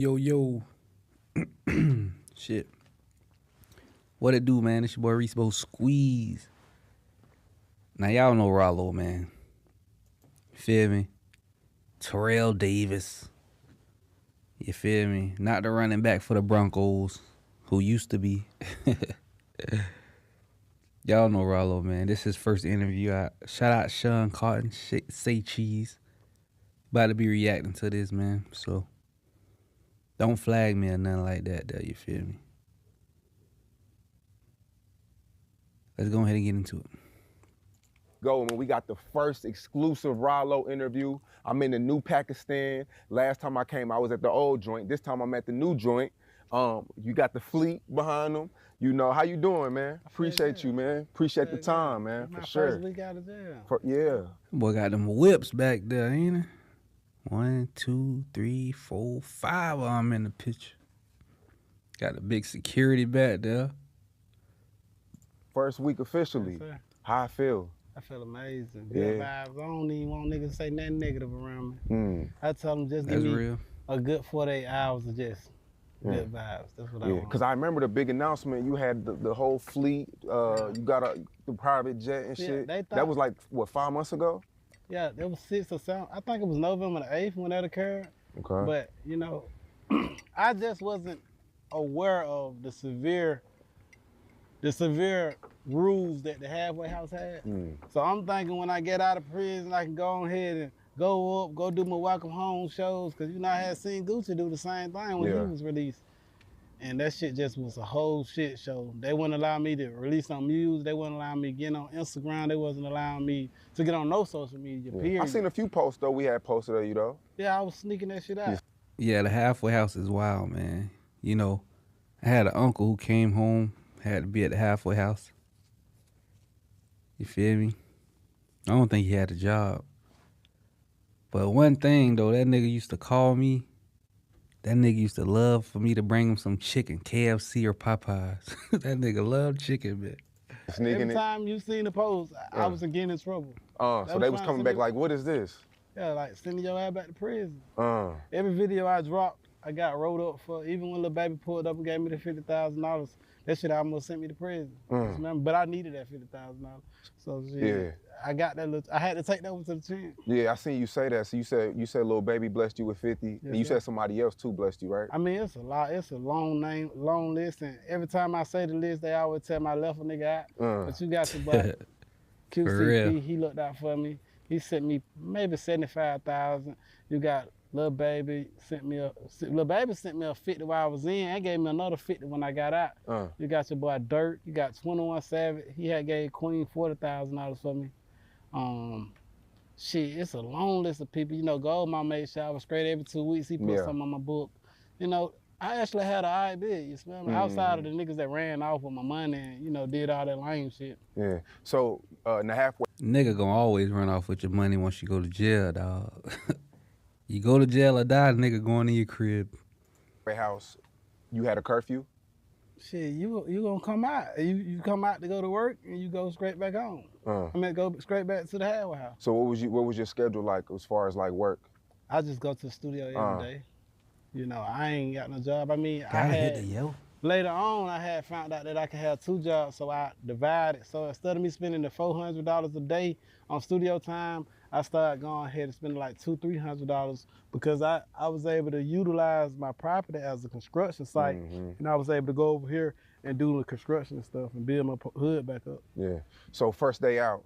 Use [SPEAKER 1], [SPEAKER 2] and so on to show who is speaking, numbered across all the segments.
[SPEAKER 1] Yo, yo. Shit. What it do, man? It's your boy Reese Squeeze. Now, y'all know Ralo, man. Feel me? Terrell Davis. You feel me? Not the running back for the Broncos, who used to be. Y'all know Ralo, man. This is his first interview. Shout out Sean Cotton, Saycheese. About to be reacting to this, man. So, don't flag me or nothing like that, though. You feel me? Let's go ahead and get into it.
[SPEAKER 2] Go when we got the first exclusive Ralo interview. I'm in the new Pakistan. Last time I came, I was at the old joint. This time I'm at the new joint. You got the fleet behind them. You know, how you doing, man? Appreciate you, man. Appreciate the time, man, for sure.
[SPEAKER 3] First week out of jail.
[SPEAKER 2] Yeah.
[SPEAKER 1] Boy got them whips back there, ain't it? 1, 2, 3, 4, 5 of them in the picture. Got a big security back there.
[SPEAKER 2] First week officially.
[SPEAKER 3] Yes,
[SPEAKER 2] How I feel?
[SPEAKER 3] I feel amazing. Good
[SPEAKER 2] Yeah.
[SPEAKER 3] vibes. I don't even want niggas to say nothing negative around me.
[SPEAKER 2] Mm.
[SPEAKER 3] I tell them just give
[SPEAKER 1] That's
[SPEAKER 3] me
[SPEAKER 1] real.
[SPEAKER 3] a good 48 hours of just good vibes. That's what I
[SPEAKER 2] Yeah,
[SPEAKER 3] want.
[SPEAKER 2] because I remember the big announcement. You had the whole fleet. You got the private jet and
[SPEAKER 3] Yeah,
[SPEAKER 2] shit.
[SPEAKER 3] they thought-
[SPEAKER 2] That was like, what, 5 months ago?
[SPEAKER 3] Yeah, there was 6 or 7. I think it was November the 8th when that occurred.
[SPEAKER 2] Okay.
[SPEAKER 3] But, you know, I just wasn't aware of the severe rules that the halfway house had.
[SPEAKER 2] Mm.
[SPEAKER 3] So I'm thinking when I get out of prison, I can go ahead and go up, go do my welcome home shows, because, you know, I had seen Gucci do the same thing when he was released. And that shit just was a whole shit show. They wouldn't allow me to release on music. They wouldn't allow me to get on Instagram. They wasn't allowing me to get on no social media, period.
[SPEAKER 2] I seen a few posts, though, we had posted of you, though.
[SPEAKER 3] Yeah, I was sneaking that shit out.
[SPEAKER 1] Yeah, the halfway house is wild, man. You know, I had an uncle who came home, had to be at the halfway house. You feel me? I don't think he had a job. But one thing, though, that nigga used to call me. That nigga used to love for me to bring him some chicken, KFC or Popeyes. That nigga loved chicken, man.
[SPEAKER 2] Sneaking
[SPEAKER 3] Every
[SPEAKER 2] it.
[SPEAKER 3] time you seen the post, I was getting in trouble.
[SPEAKER 2] So they was coming back like, what is this?
[SPEAKER 3] Yeah, like sending your ass back to prison.
[SPEAKER 2] Uh.
[SPEAKER 3] Every video I dropped, I got rolled up for. Even when Lil Baby pulled up and gave me the $50,000, that shit almost sent me to prison. Remember? But I needed that $50,000. So shit, I got that. I had to take that one to the chin.
[SPEAKER 2] Yeah, I seen you say that. So you said Lil Baby blessed you with 50,
[SPEAKER 3] Yes,
[SPEAKER 2] and you
[SPEAKER 3] sir.
[SPEAKER 2] said somebody else too blessed you, right?
[SPEAKER 3] I mean, it's a lot. It's a long name, long list, and every time I say the list, they always tell my left a nigga out. But you got your boy
[SPEAKER 1] For real.
[SPEAKER 3] QCP. He looked out for me. He sent me maybe 75,000. You got Lil Baby sent me a 50 while I was in, and gave me another 50 when I got out. You got your boy Dirt. You got 21 Savage. He had gave Queen $40,000 for me. Shit, it's a long list of people. You know, Goldmouth made shower straight every 2 weeks. He put something on my book. You know, I actually had an eye bid, you smell me? Outside of the niggas that ran off with my money and, you know, did all that lame shit.
[SPEAKER 2] Yeah. So in the halfway
[SPEAKER 1] Nigga gonna always run off with your money once you go to jail, dog. You go to jail or die, nigga going in your crib.
[SPEAKER 2] house, you had a curfew?
[SPEAKER 3] Shit, you gonna come out. You come out to go to work and you go straight back home. I mean, go straight back to the halfway house.
[SPEAKER 2] So what was your schedule like as far as like work?
[SPEAKER 3] I just go to the studio every day. You know, I ain't got no job. I mean,
[SPEAKER 1] Gotta hit the yo.
[SPEAKER 3] Later on, I had found out that I could have 2 jobs, so I divided. So instead of me spending the $400 a day on studio time, I started going ahead and spending like $200-300 because I was able to utilize my property as a construction site, and I was able to go over here and do the construction and stuff and build my hood back up.
[SPEAKER 2] Yeah. So first day out,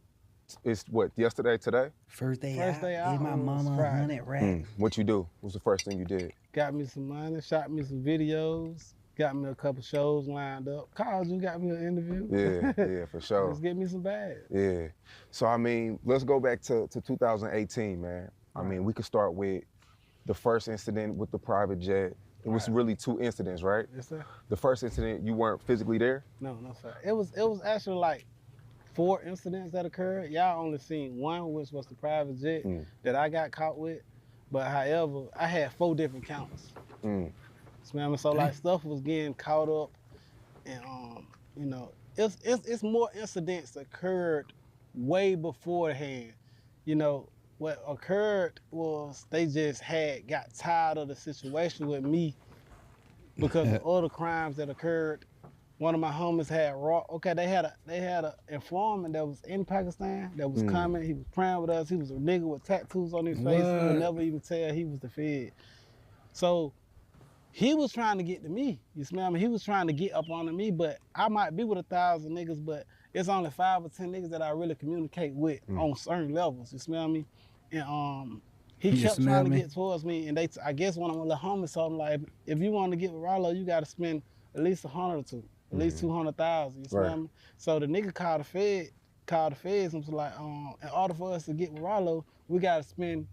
[SPEAKER 2] it's what, yesterday, today?
[SPEAKER 1] First day
[SPEAKER 3] First day out
[SPEAKER 1] gave my
[SPEAKER 3] was
[SPEAKER 1] mama
[SPEAKER 3] Friday.
[SPEAKER 1] 100 racks.
[SPEAKER 2] What you do? What was the first thing you did?
[SPEAKER 3] Got me some money, shot me some videos, got me a couple shows lined up. Called you, got me an interview.
[SPEAKER 2] Yeah, for sure.
[SPEAKER 3] Let's get me some bags.
[SPEAKER 2] Yeah. So, I mean, let's go back to 2018, man. I mean, we could start with the first incident with the private jet. It was really 2 incidents, right?
[SPEAKER 3] Yes, sir.
[SPEAKER 2] The first incident, you weren't physically there?
[SPEAKER 3] No, sir. It was actually like 4 incidents that occurred. Y'all only seen one, which was the private jet that I got caught with. But however, I had 4 different counts. So like stuff was getting caught up, and you know, it's more incidents occurred way beforehand. You know, what occurred was they just got tired of the situation with me because of other crimes that occurred. One of my homies had they had a informant that was in Pakistan that was coming. He was praying with us. He was a nigga with tattoos on his face. You would never even tell he was the Fed. So he was trying to get to me. You smell me? He was trying to get up on me, but I might be with 1,000 niggas, but it's only 5 or 10 niggas that I really communicate with on certain levels. You smell me? And he kept trying to get towards me, and I guess one of my little homies told him, like, if you want to get with Ralo, you got to spend at least 100 or two, at least 200,000. You smell me? So the nigga called the feds, and was like, in order for us to get with Ralo, we got to spend,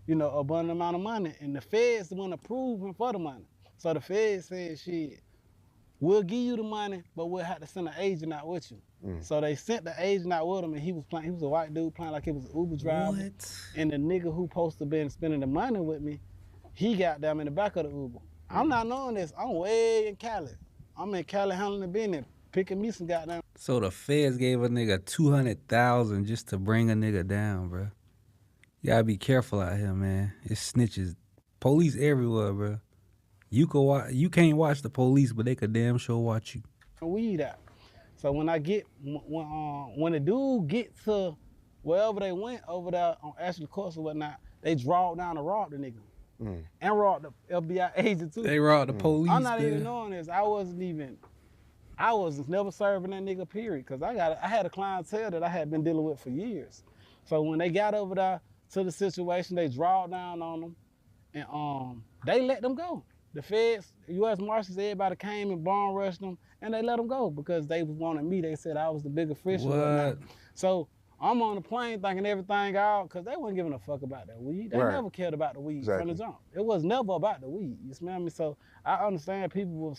[SPEAKER 3] an abundant amount of money, and the feds want to approve him for the money. So the feds said, shit, we'll give you the money, but we'll have to send an agent out with you. So they sent the agent out with him, and he was a white dude playing like he was an Uber driver. What? And the nigga who supposed to been spending the money with me, he got down in the back of the Uber. I'm not knowing this. I'm way in Cali. I'm in Cali handling the business, picking me some goddamn.
[SPEAKER 1] So the feds gave a nigga 200,000 just to bring a nigga down, bro. You gotta be careful out here, man. It's snitches, police everywhere, bro. You can't watch the police, but they could damn sure watch you.
[SPEAKER 3] Weed out. So when when the dude get to wherever they went over there on Ashley Course or whatnot, they draw down to rob the nigga. And rob the FBI agent too.
[SPEAKER 1] They robbed the police.
[SPEAKER 3] I'm not even knowing this. I was never serving that nigga, period. Cause I had a clientele that I had been dealing with for years. So when they got over there to the situation, they draw down on them and they let them go. The feds, U.S. Marshals, everybody came and bomb rushed them, and they let them go because they wanted me. They said I was the bigger fish. What? So I'm on the plane thinking everything out because they wasn't giving a fuck about that weed. They never cared about the weed from the jump. It was never about the weed. You smell me? So I understand people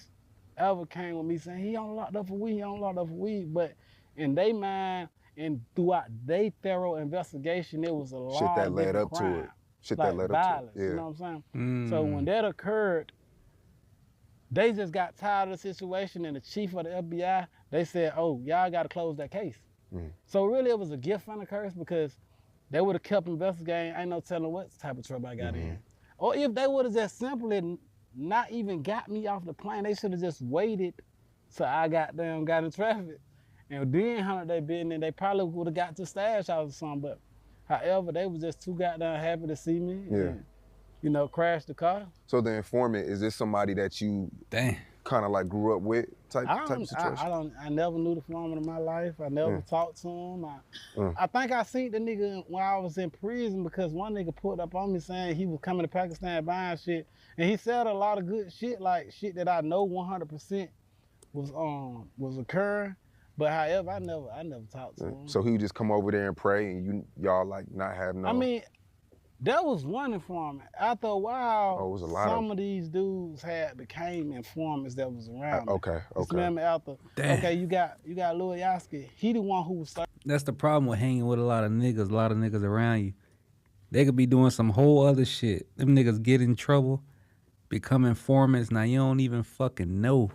[SPEAKER 3] ever came with me saying he on locked up for weed, but in their mind and throughout their thorough investigation, it was a lot
[SPEAKER 2] shit that
[SPEAKER 3] of
[SPEAKER 2] led up
[SPEAKER 3] crime.
[SPEAKER 2] to it. Shit
[SPEAKER 3] like
[SPEAKER 2] that led
[SPEAKER 3] violence,
[SPEAKER 2] up to it. Yeah.
[SPEAKER 3] You know what I'm saying? So when that occurred, they just got tired of the situation, and the chief of the FBI, they said, oh, y'all got to close that case. So really it was a gift and a curse because they would have kept investigating. Ain't no telling what type of trouble I got in. Or if they would have just simply not even got me off the plane, they should have just waited till I got in traffic. And then handled their business, they probably would have got to stash house or something. But however, they was just too goddamn happy to see me. And, crash the car.
[SPEAKER 2] So the informant, is this somebody that you kind of like grew up with type of situation?
[SPEAKER 3] I never knew the foreman in my life. I never talked to him. I think I seen the nigga when I was in prison because one nigga pulled up on me saying he was coming to Pakistan buying shit. And he said a lot of good shit, like shit that I know 100% was occurring. But however, I never talked to him.
[SPEAKER 2] So he would just come over there and pray, and y'all like not have no.
[SPEAKER 3] I mean, that was one informant. After a while, some of these dudes became informants that was around.
[SPEAKER 2] Okay.
[SPEAKER 3] Remember after? Okay, you got Louis Yaski. He the one who was.
[SPEAKER 1] That's the problem with hanging with a lot of niggas around you. They could be doing some whole other shit. Them niggas get in trouble, become informants. Now you don't even fucking know,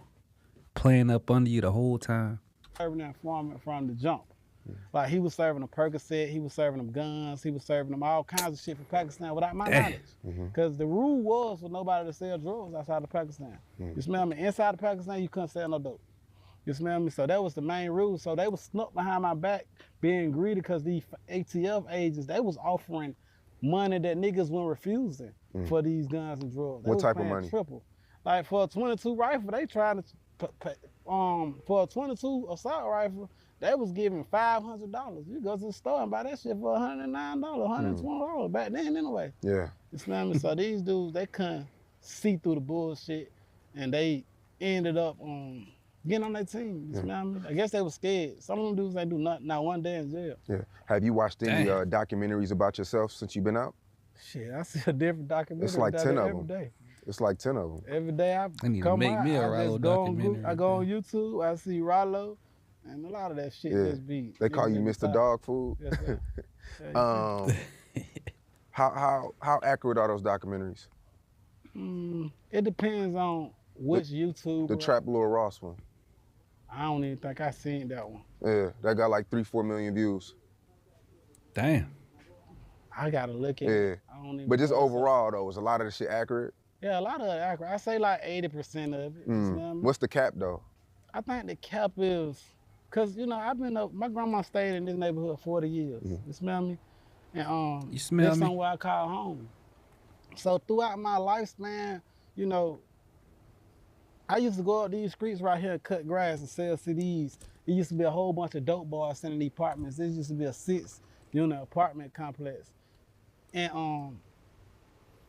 [SPEAKER 1] playing up under you the whole time.
[SPEAKER 3] Serving that informant from the jump. Like he was serving them Percocet, he was serving them guns, he was serving them all kinds of shit for Pakistan without my knowledge. Because the rule was for nobody to sell drugs outside of Pakistan. You smell me? Inside of Pakistan, you couldn't sell no dope. You smell me? So that was the main rule. So they was snuck behind my back being greedy because these ATF agents, they was offering money that niggas weren't refusing for these guns and drugs.
[SPEAKER 2] What type of money?
[SPEAKER 3] Triple. Like for a 22 rifle, they trying to for a 22 assault rifle, they was giving $500. You go to the store and buy that shit for $109, $120 back then anyway.
[SPEAKER 2] Yeah.
[SPEAKER 3] You smell me? So these dudes, they couldn't see through the bullshit, and they ended up getting on their team. You smell me? I guess they were scared. Some of them dudes ain't do nothing, not one day in jail.
[SPEAKER 2] Yeah. Have you watched any documentaries about yourself since you've been out?
[SPEAKER 3] Shit, I see a different documentary.
[SPEAKER 2] It's like 10 of
[SPEAKER 3] every
[SPEAKER 2] them.
[SPEAKER 3] day.
[SPEAKER 2] It's like 10 of them.
[SPEAKER 3] Every day I
[SPEAKER 1] need
[SPEAKER 3] come
[SPEAKER 1] to make
[SPEAKER 3] out,
[SPEAKER 1] me a Ralo documentary.
[SPEAKER 3] I go on YouTube, I see Ralo, and a lot of that shit just be.
[SPEAKER 2] They call you Mr. Dog Food.
[SPEAKER 3] Yes, sir.
[SPEAKER 2] How accurate are those documentaries?
[SPEAKER 3] It depends on which YouTube.
[SPEAKER 2] The Trap Lil Ross one.
[SPEAKER 3] I don't even think I seen that one.
[SPEAKER 2] Yeah, that got like 3-4 million views.
[SPEAKER 1] Damn.
[SPEAKER 3] I gotta look at it. I don't even
[SPEAKER 2] but just overall though, is a lot of the shit accurate?
[SPEAKER 3] Yeah, a lot of it accurate. I say like 80% of it. You smell me?
[SPEAKER 2] What's the cap though?
[SPEAKER 3] I think the cap is, cause you know I've been up. My grandma stayed in this neighborhood 40 years. You smell me? And
[SPEAKER 1] You smell
[SPEAKER 3] this
[SPEAKER 1] me?
[SPEAKER 3] somewhere I call home. So throughout my lifespan, you know, I used to go up these streets right here and cut grass and sell CDs. It used to be a whole bunch of dope boys in the apartments. This used to be a 6-unit apartment complex. And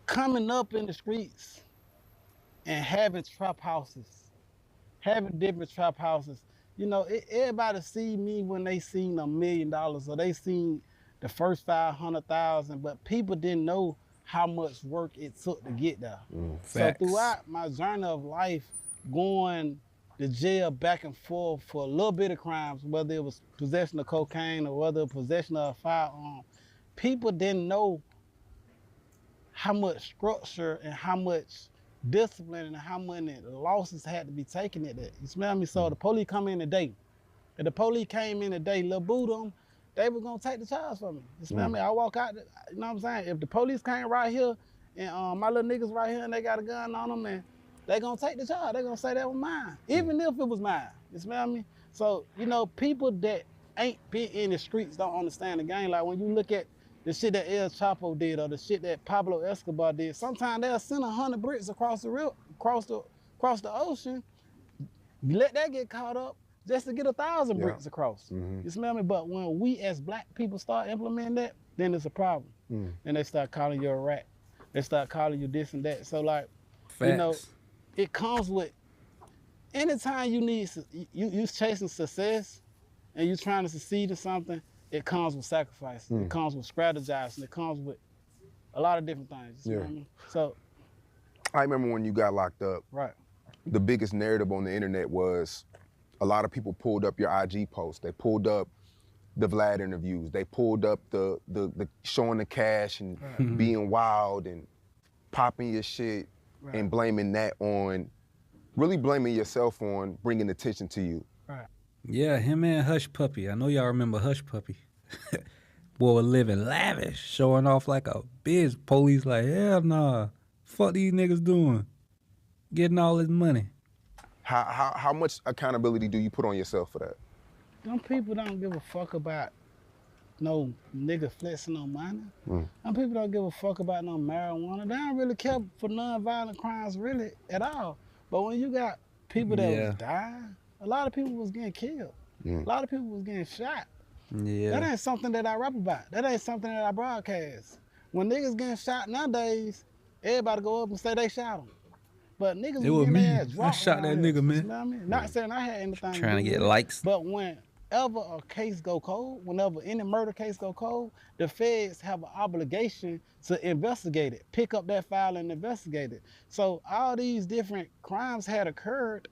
[SPEAKER 3] coming up in the streets and having trap houses, having different trap houses, you know, everybody see me when they seen $1 million or they seen the first 500,000, but people didn't know how much work it took to get there. So
[SPEAKER 1] Facts.
[SPEAKER 3] throughout my journey of life, going to jail back and forth for a little bit of crimes, whether it was possession of cocaine or whether possession of a firearm, people didn't know how much structure and how much discipline and how many losses had to be taken at that. You smell me? So the police come in today. If the police came in today, Lil Boo them, they were gonna take the charge from me. You smell me? I walk out, you know what I'm saying? If the police came right here and my little niggas right here and they got a gun on them, and they gonna take the charge. They gonna say that was mine, even if it was mine. You smell me? So, you know, people that ain't been in the streets don't understand the game. Like when you look at the shit that El Chapo did or the shit that Pablo Escobar did, sometimes they'll send 100 bricks across the across the ocean, let that get caught up just to get 1,000 bricks across. You smell me? But when we as black people start implementing that, then it's a problem. Then they start calling you a rat. They start calling you this and that. So like,
[SPEAKER 1] Facts.
[SPEAKER 3] you know, it comes with, anytime you need, you chasing success and you trying to succeed in something, it comes with sacrifice. It comes with strategizing. It comes with a lot of different things. You know what I mean? So,
[SPEAKER 2] I remember when you got locked up,
[SPEAKER 3] right.
[SPEAKER 2] the biggest narrative on the internet was a lot of people pulled up your IG posts. They pulled up the Vlad interviews. They pulled up the showing the cash and being wild and popping your shit and blaming that on, really blaming yourself on bringing attention to you.
[SPEAKER 3] Right.
[SPEAKER 1] Yeah, him and Hush Puppy. I know y'all remember Hush Puppy. Boy was living lavish, showing off like a bitch. Police like, hell nah. Fuck these niggas doing? Getting all this money.
[SPEAKER 2] How much accountability do you put on yourself for that?
[SPEAKER 3] Them people don't give a fuck about no nigga flexing on money. Them people don't give a fuck about no marijuana. They don't really care for non-violent crimes really at all. But when you got people that was dying, a lot of people was getting killed. A lot of people was getting shot.
[SPEAKER 1] Yeah.
[SPEAKER 3] That ain't something that I rap about. That ain't something that I broadcast. When niggas getting shot nowadays, everybody go up and say they shot them. But niggas
[SPEAKER 1] It was
[SPEAKER 3] getting
[SPEAKER 1] me.
[SPEAKER 3] their ass
[SPEAKER 1] I
[SPEAKER 3] dropped
[SPEAKER 1] shot that
[SPEAKER 3] around
[SPEAKER 1] nigga,
[SPEAKER 3] here,
[SPEAKER 1] man.
[SPEAKER 3] you know what I mean? Not saying I had anything
[SPEAKER 1] Trying to
[SPEAKER 3] do
[SPEAKER 1] get
[SPEAKER 3] with it,
[SPEAKER 1] likes.
[SPEAKER 3] but whenever a case go cold, whenever any murder case go cold, the feds have an obligation to investigate it, pick up that file and investigate it. So all these different crimes had occurred.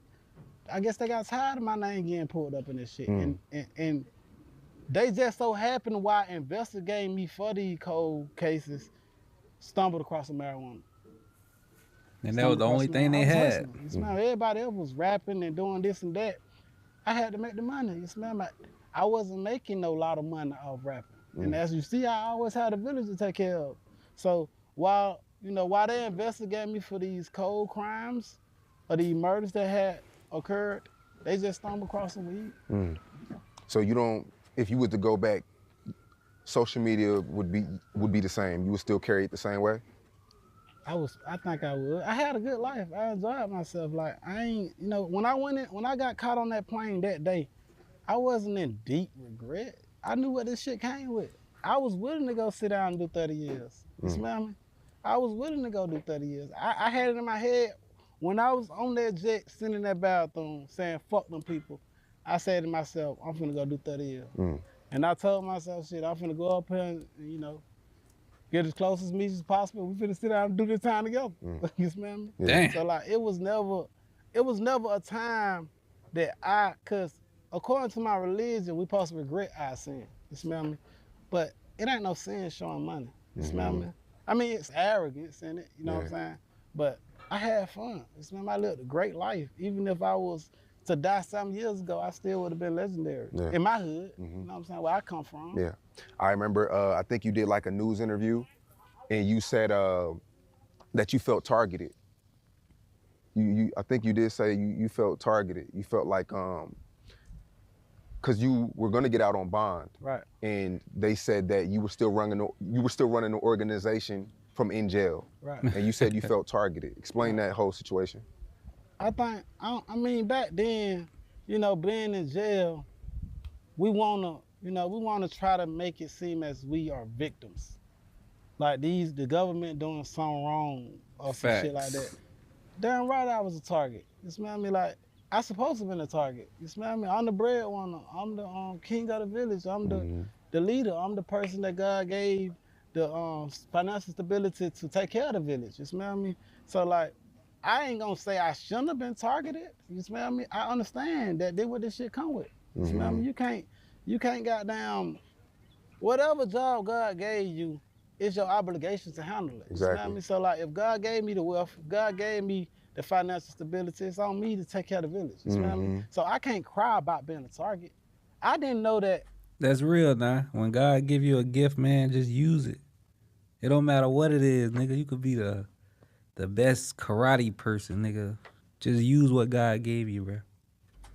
[SPEAKER 3] I guess they got tired of my name getting pulled up in this shit. And they just so happened while investigating me for these cold cases, stumbled across the marijuana.
[SPEAKER 1] And that was the only thing they had.
[SPEAKER 3] You smell me? Everybody else was rapping and doing this and that. I had to make the money. You smell me? I wasn't making no lot of money off rapping. And as you see, I always had a village to take care of. So while they investigate me for these cold crimes or these murders that had occurred, they just stumbled across the weed.
[SPEAKER 2] So you don't, if you were to go back, social media would be the same. You would still carry it the same way?
[SPEAKER 3] I think I would. I had a good life. I enjoyed myself. Like I ain't, when I got caught on that plane that day, I wasn't in deep regret. I knew what this shit came with. I was willing to go sit down and do 30 years. You smell me? I was willing to go do 30 years. I had it in my head when I was on that jet, sitting in that bathroom, saying fuck them people. I said to myself, I'm finna go do 30 years. And I told myself, shit, I'm finna go up here and, get as close as me as possible. We finna sit down and do this time together. You smell me?
[SPEAKER 1] Damn.
[SPEAKER 3] So like, it was never a time that cause according to my religion, we supposed to regret our sin. You smell me? But it ain't no sin showing money. You smell me? I mean, it's arrogance in it, you know what I'm saying? But I had fun. You smell me? I lived a great life. Even if I was to die some years ago, I still would have been legendary in my hood. You know what I'm saying? Where I come from.
[SPEAKER 2] Yeah. I remember, I think you did like a news interview and you said that you felt targeted. I think you did say you felt targeted. You felt like because you were going to get out on bond,
[SPEAKER 3] Right.
[SPEAKER 2] and they said that you were still running the organization from in jail,
[SPEAKER 3] Right.
[SPEAKER 2] and you said you felt targeted. Explain that whole situation.
[SPEAKER 3] I think, I mean, back then, you know, being in jail, we wanna try to make it seem as we are victims. Like the government doing something wrong or some shit like that. Damn right I was a target. You smell me? Like, I supposed to been a target. You smell me? I'm the breadwinner. I'm the king of the village. I'm the leader. I'm the person that God gave the financial stability to take care of the village. You smell me? So like, I ain't gonna say I shouldn't have been targeted. You smell me? I understand that what this shit come with. You smell me? You can't goddamn whatever job God gave you, it's your obligation to handle it.
[SPEAKER 2] Exactly.
[SPEAKER 3] You smell me? So like, if God gave me the wealth, if God gave me the financial stability, it's on me to take care of the village. You smell me? So I can't cry about being a target. I didn't know that.
[SPEAKER 1] That's real now. When God give you a gift, man, just use it. It don't matter what it is, nigga. You could be the best karate person, nigga. Just use what God gave you, bro.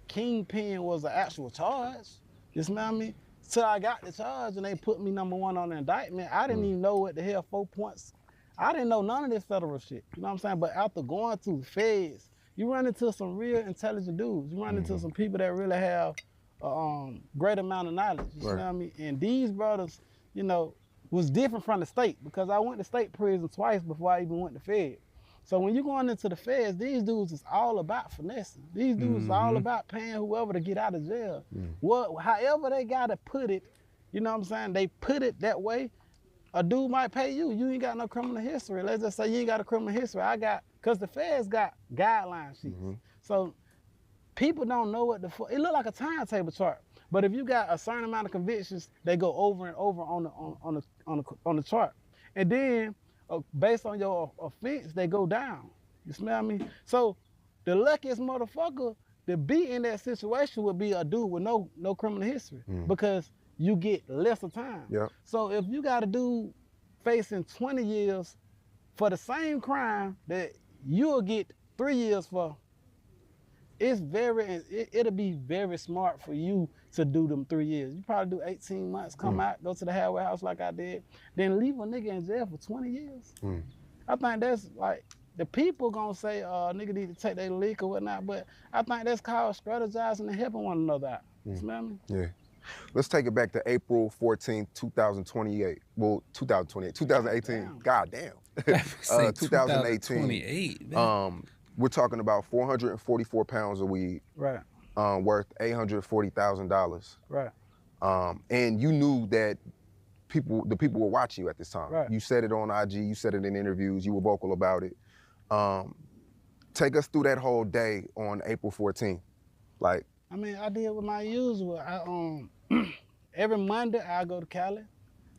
[SPEAKER 3] Kingpin was an actual charge. You smell me? Till I got the charge and they put me number one on the indictment, I didn't even know what the hell 4 points. I didn't know none of this federal shit. You know what I'm saying? But after going through feds, you run into some real intelligent dudes. You run into some people that really have a great amount of knowledge. You smell me? And these brothers, you know, was different from the state because I went to state prison twice before I even went to fed. So when you're going into the feds, these dudes is all about finessing. These dudes is all about paying whoever to get out of jail. However they gotta put it, you know what I'm saying? They put it that way. A dude might pay you. You ain't got no criminal history. Let's just say you ain't got a criminal history. Cause the feds got guideline sheets. So people don't know what the fuck. It look like a timetable chart. But if you got a certain amount of convictions, they go over and over on the chart. And then based on your offense, they go down. You smell me? So the luckiest motherfucker to be in that situation would be a dude with no criminal history because you get lesser time.
[SPEAKER 2] Yep.
[SPEAKER 3] So if you got a dude facing 20 years for the same crime that you'll get 3 years for, it'll be very smart for you to do them 3 years. You probably do 18 months, come out, go to the halfway house like I did, then leave a nigga in jail for 20 years. I think that's like, the people gonna say, nigga need to take their leak or whatnot, but I think that's called strategizing and helping one another out. You smell me?
[SPEAKER 2] Yeah. Let's take it back to April 14th, 2028. Well, 2018.
[SPEAKER 3] Damn.
[SPEAKER 2] God damn.
[SPEAKER 1] 2018.
[SPEAKER 2] We're talking about 444 pounds of weed.
[SPEAKER 3] Right.
[SPEAKER 2] Worth $840,000.
[SPEAKER 3] Right.
[SPEAKER 2] And you knew that the people were watching you at this time.
[SPEAKER 3] Right.
[SPEAKER 2] You said it on IG, you said it in interviews, you were vocal about it. Take us through that whole day on April 14th. Like,
[SPEAKER 3] I mean, I did with my usual. Every Monday I go to Cali,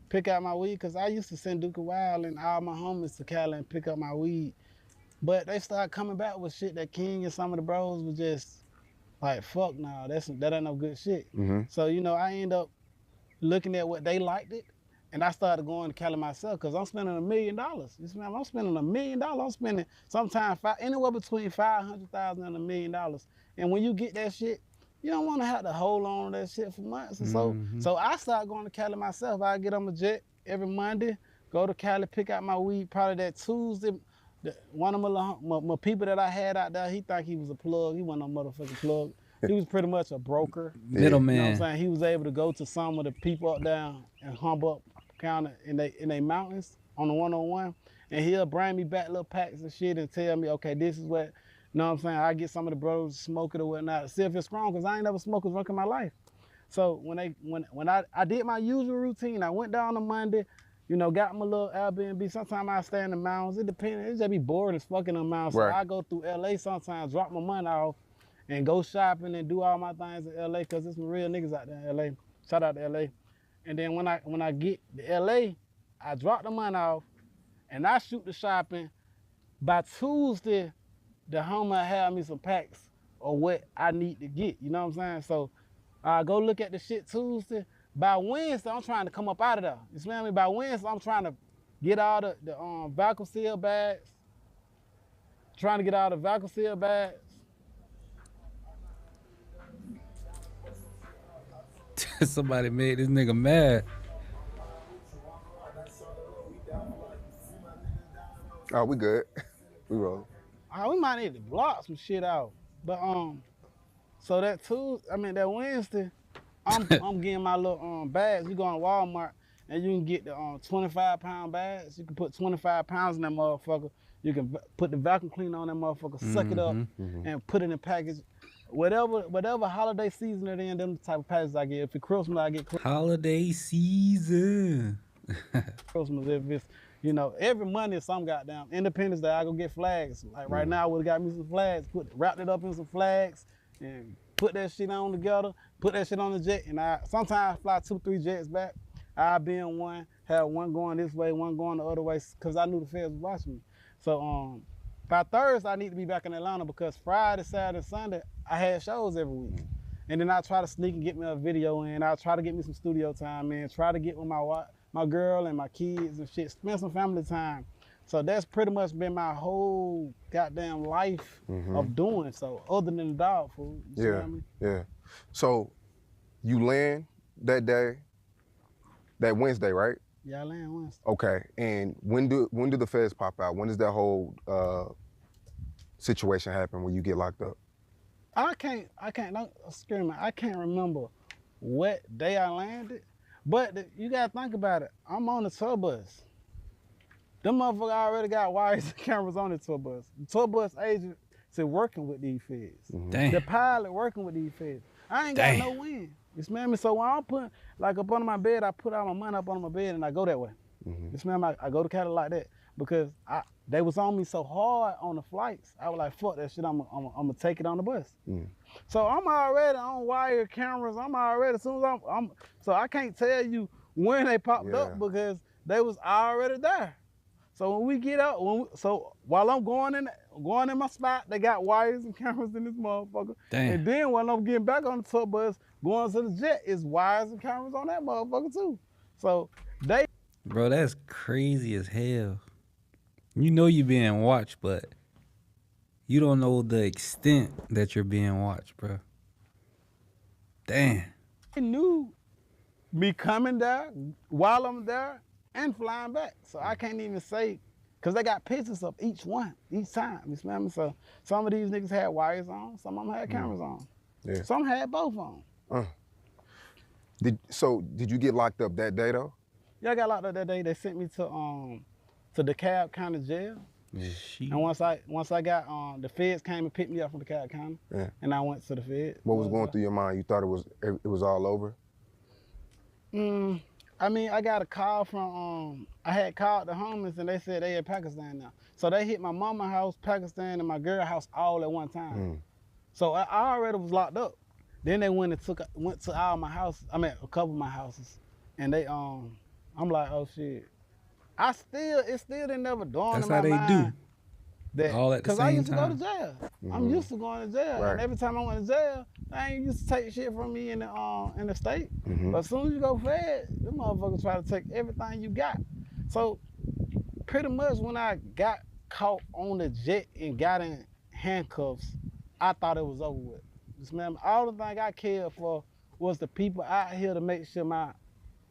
[SPEAKER 3] pick out my weed, cause I used to send Duke Wild and all my homies to Cali and pick up my weed. But they started coming back with shit that King and some of the bros was just like, fuck nah, that ain't no good shit. So, you know, I end up looking at what they liked it, and I started going to Cali myself, cause I'm spending $1 million. You see, I'm spending $1 million. I'm spending sometimes anywhere between $500,000 and $1 million. And when you get that shit, you don't want to have to hold on to that shit for months. And so I started going to Cali myself. I get on my jet every Monday, go to Cali, pick out my weed. Probably that Tuesday, one of my people that I had out there, he thought he was a plug. He wasn't no motherfucking plug. He was pretty much a broker.
[SPEAKER 1] Middleman.
[SPEAKER 3] You know what I'm saying? He was able to go to some of the people up there and hump up counter in they mountains on the 101, and he'll bring me back little packs of shit and tell me, okay, this is what, you know what I'm saying? I get some of the bros to smoke it or whatnot, see if it's strong, because I ain't never smoked a drink in my life. So when I did my usual routine, I went down on Monday, you know, got my little Airbnb. Sometimes I stay in the mountains. It depends. It just be bored as fucking in the mountains.
[SPEAKER 2] Right.
[SPEAKER 3] So I go through LA sometimes, drop my money off, and go shopping and do all my things in LA, because there's some real niggas out there in LA. Shout out to LA. And then when I get to LA, I drop the money off and I shoot the shopping. By Tuesday, the homie had me some packs of what I need to get. You know what I'm saying? So I go look at the shit Tuesday. By Wednesday, I'm trying to come up out of there. You smell me? By Wednesday, I'm trying to get all the vacuum seal bags, trying to get out of vacuum seal bags.
[SPEAKER 1] Somebody made this nigga mad.
[SPEAKER 2] Oh, we good. We roll.
[SPEAKER 3] We might need to block some shit out. But so that that Wednesday, I'm getting my little bags. You go on Walmart and you can get the 25-pound bags. You can put 25 pounds in that motherfucker. You can put the vacuum cleaner on that motherfucker, suck it up, and put it in a package. Whatever holiday season it in, them the type of packages I get. If it's Christmas, I get
[SPEAKER 1] Holiday season.
[SPEAKER 3] Christmas. If it's, every Monday some goddamn Independence Day, I go get flags. Like right now, I would've got me some flags, wrapped it up in some flags, and put that shit on together, put that shit on the jet, and sometimes I fly 2-3 jets back. I'll be in one, have one going this way, one going the other way, because I knew the feds was watching me. So by Thursday, I need to be back in Atlanta because Friday, Saturday, Sunday, I had shows every week. And then I try to sneak and get me a video in. I try to get me some studio time in, try to get with my girl and my kids and shit, spend some family time. So that's pretty much been my whole goddamn life of doing so, other than the dog food. You see what I mean?
[SPEAKER 2] Yeah. So you land that day, that Wednesday, right?
[SPEAKER 3] Yeah, I land Wednesday.
[SPEAKER 2] Okay. And when do the feds pop out? When does that whole situation happen when you get locked up?
[SPEAKER 3] Don't scare me. I can't remember what day I landed, but you gotta think about it. I'm on the tour bus. Them motherfuckers already got wires and cameras on the tour bus. The tour bus agent said working with these feds.
[SPEAKER 1] Damn.
[SPEAKER 3] The pilot working with these feds. I ain't got no win. You smell me? So when I'm putting, like up under my bed, I put all my money up under my bed and I go that way. You smell me? I go to Cali like that because they was on me so hard on the flights. I was like, fuck that shit, I'm gonna take it on the bus. So I'm already on wire cameras. I'm already, as soon as so I can't tell you when they popped up because they was already there. So when we get out, so while I'm going in my spot, they got wires and cameras in this motherfucker.
[SPEAKER 1] Damn.
[SPEAKER 3] And then when I'm getting back on the tour bus, going to the jet, it's wires and cameras on that motherfucker too. So
[SPEAKER 1] Bro, that's crazy as hell. You know you're being watched, but you don't know the extent that you're being watched, bro. Damn.
[SPEAKER 3] They knew me coming there while I'm there and flying back. So I can't even say, because they got pictures of each time. You smell me? So some of these niggas had wires on, some of them had cameras on.
[SPEAKER 2] Yeah.
[SPEAKER 3] Some had both on.
[SPEAKER 2] Did you get locked up that day though?
[SPEAKER 3] Yeah, I got locked up that day. They sent me to DeKalb County Jail. And once I got the feds came and picked me up from DeKalb County, and I went to the feds.
[SPEAKER 2] What was going through your mind? You thought it was all over?
[SPEAKER 3] I mean, I got a call from I had called the homeless and they said they in Pakistan now. So they hit my mama's house, Pakistan, and my girl house all at one time. So I already was locked up. Then they went to all my houses. I mean, a couple of my houses, and they I'm like, oh shit. It still didn't never dawn in my mind.
[SPEAKER 1] That's how they do.
[SPEAKER 3] That,
[SPEAKER 1] all at the same
[SPEAKER 3] Cause I used to
[SPEAKER 1] time.
[SPEAKER 3] go to jail. I'm used to going to jail, and every time I went to jail, they ain't used to take shit from me in the state. But as soon as you go fed, them motherfuckers try to take everything you got. So pretty much when I got caught on the jet and got in handcuffs, I thought it was over with. Just remember, all the thing I cared for was the people out here to make sure my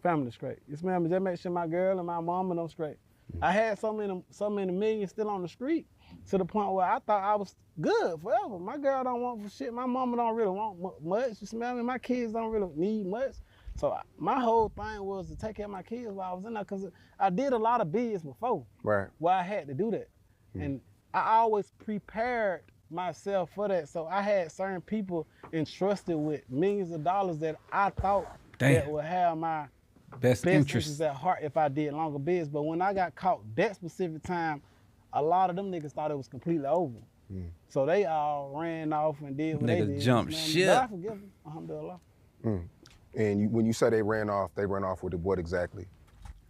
[SPEAKER 3] family straight. You smell me? Just make sure my girl and my mama them straight. I had so many millions still on the street to the point where I thought I was good forever. My girl don't want for shit. My mama don't really want much. You smell me? My kids don't really need much. So my whole thing was to take care of my kids while I was in there because I did a lot of bids before.
[SPEAKER 2] Right.
[SPEAKER 3] Where I had to do that. And I always prepared myself for that. So I had certain people entrusted with millions of dollars that I thought that would have my
[SPEAKER 1] best interests
[SPEAKER 3] at heart if I did longer bids. But when I got caught that specific time, a lot of them niggas thought it was completely over. So they all ran off and did what they did.
[SPEAKER 1] Niggas jumped ship.
[SPEAKER 3] But I forgive them, alhamdulillah.
[SPEAKER 2] And when you say they ran off with what exactly?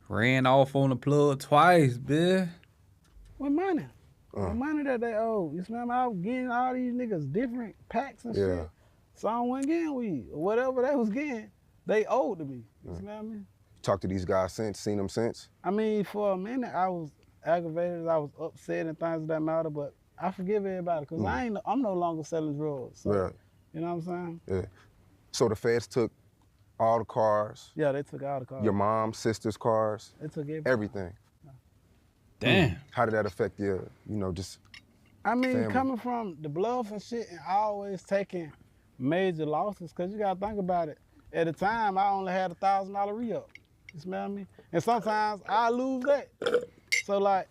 [SPEAKER 1] Ran off on the plug twice, bitch.
[SPEAKER 3] With money. With money that they owe. You smell me? I was getting all these niggas different packs and shit. So I wasn't getting weed. Or whatever they was getting, they owed to me. You smell me?
[SPEAKER 2] Talked to these guys since, seen them since?
[SPEAKER 3] I mean, for a minute, I was aggravated, I was upset and things of that matter, but I forgive everybody because I'm no longer selling drugs. So,
[SPEAKER 2] Right.
[SPEAKER 3] you know what I'm saying?
[SPEAKER 2] Yeah. So the feds took all the cars,
[SPEAKER 3] Yeah, they took all the cars.
[SPEAKER 2] your mom's sister's cars,
[SPEAKER 3] They took everything.
[SPEAKER 2] everything.
[SPEAKER 1] Damn.
[SPEAKER 2] How did that affect your, just
[SPEAKER 3] I mean,
[SPEAKER 2] family?
[SPEAKER 3] coming from the bluff and shit and always taking major losses, because you got to think about it. At the time, I only had $1,000 re-up. You smell me? And sometimes I lose that. So like,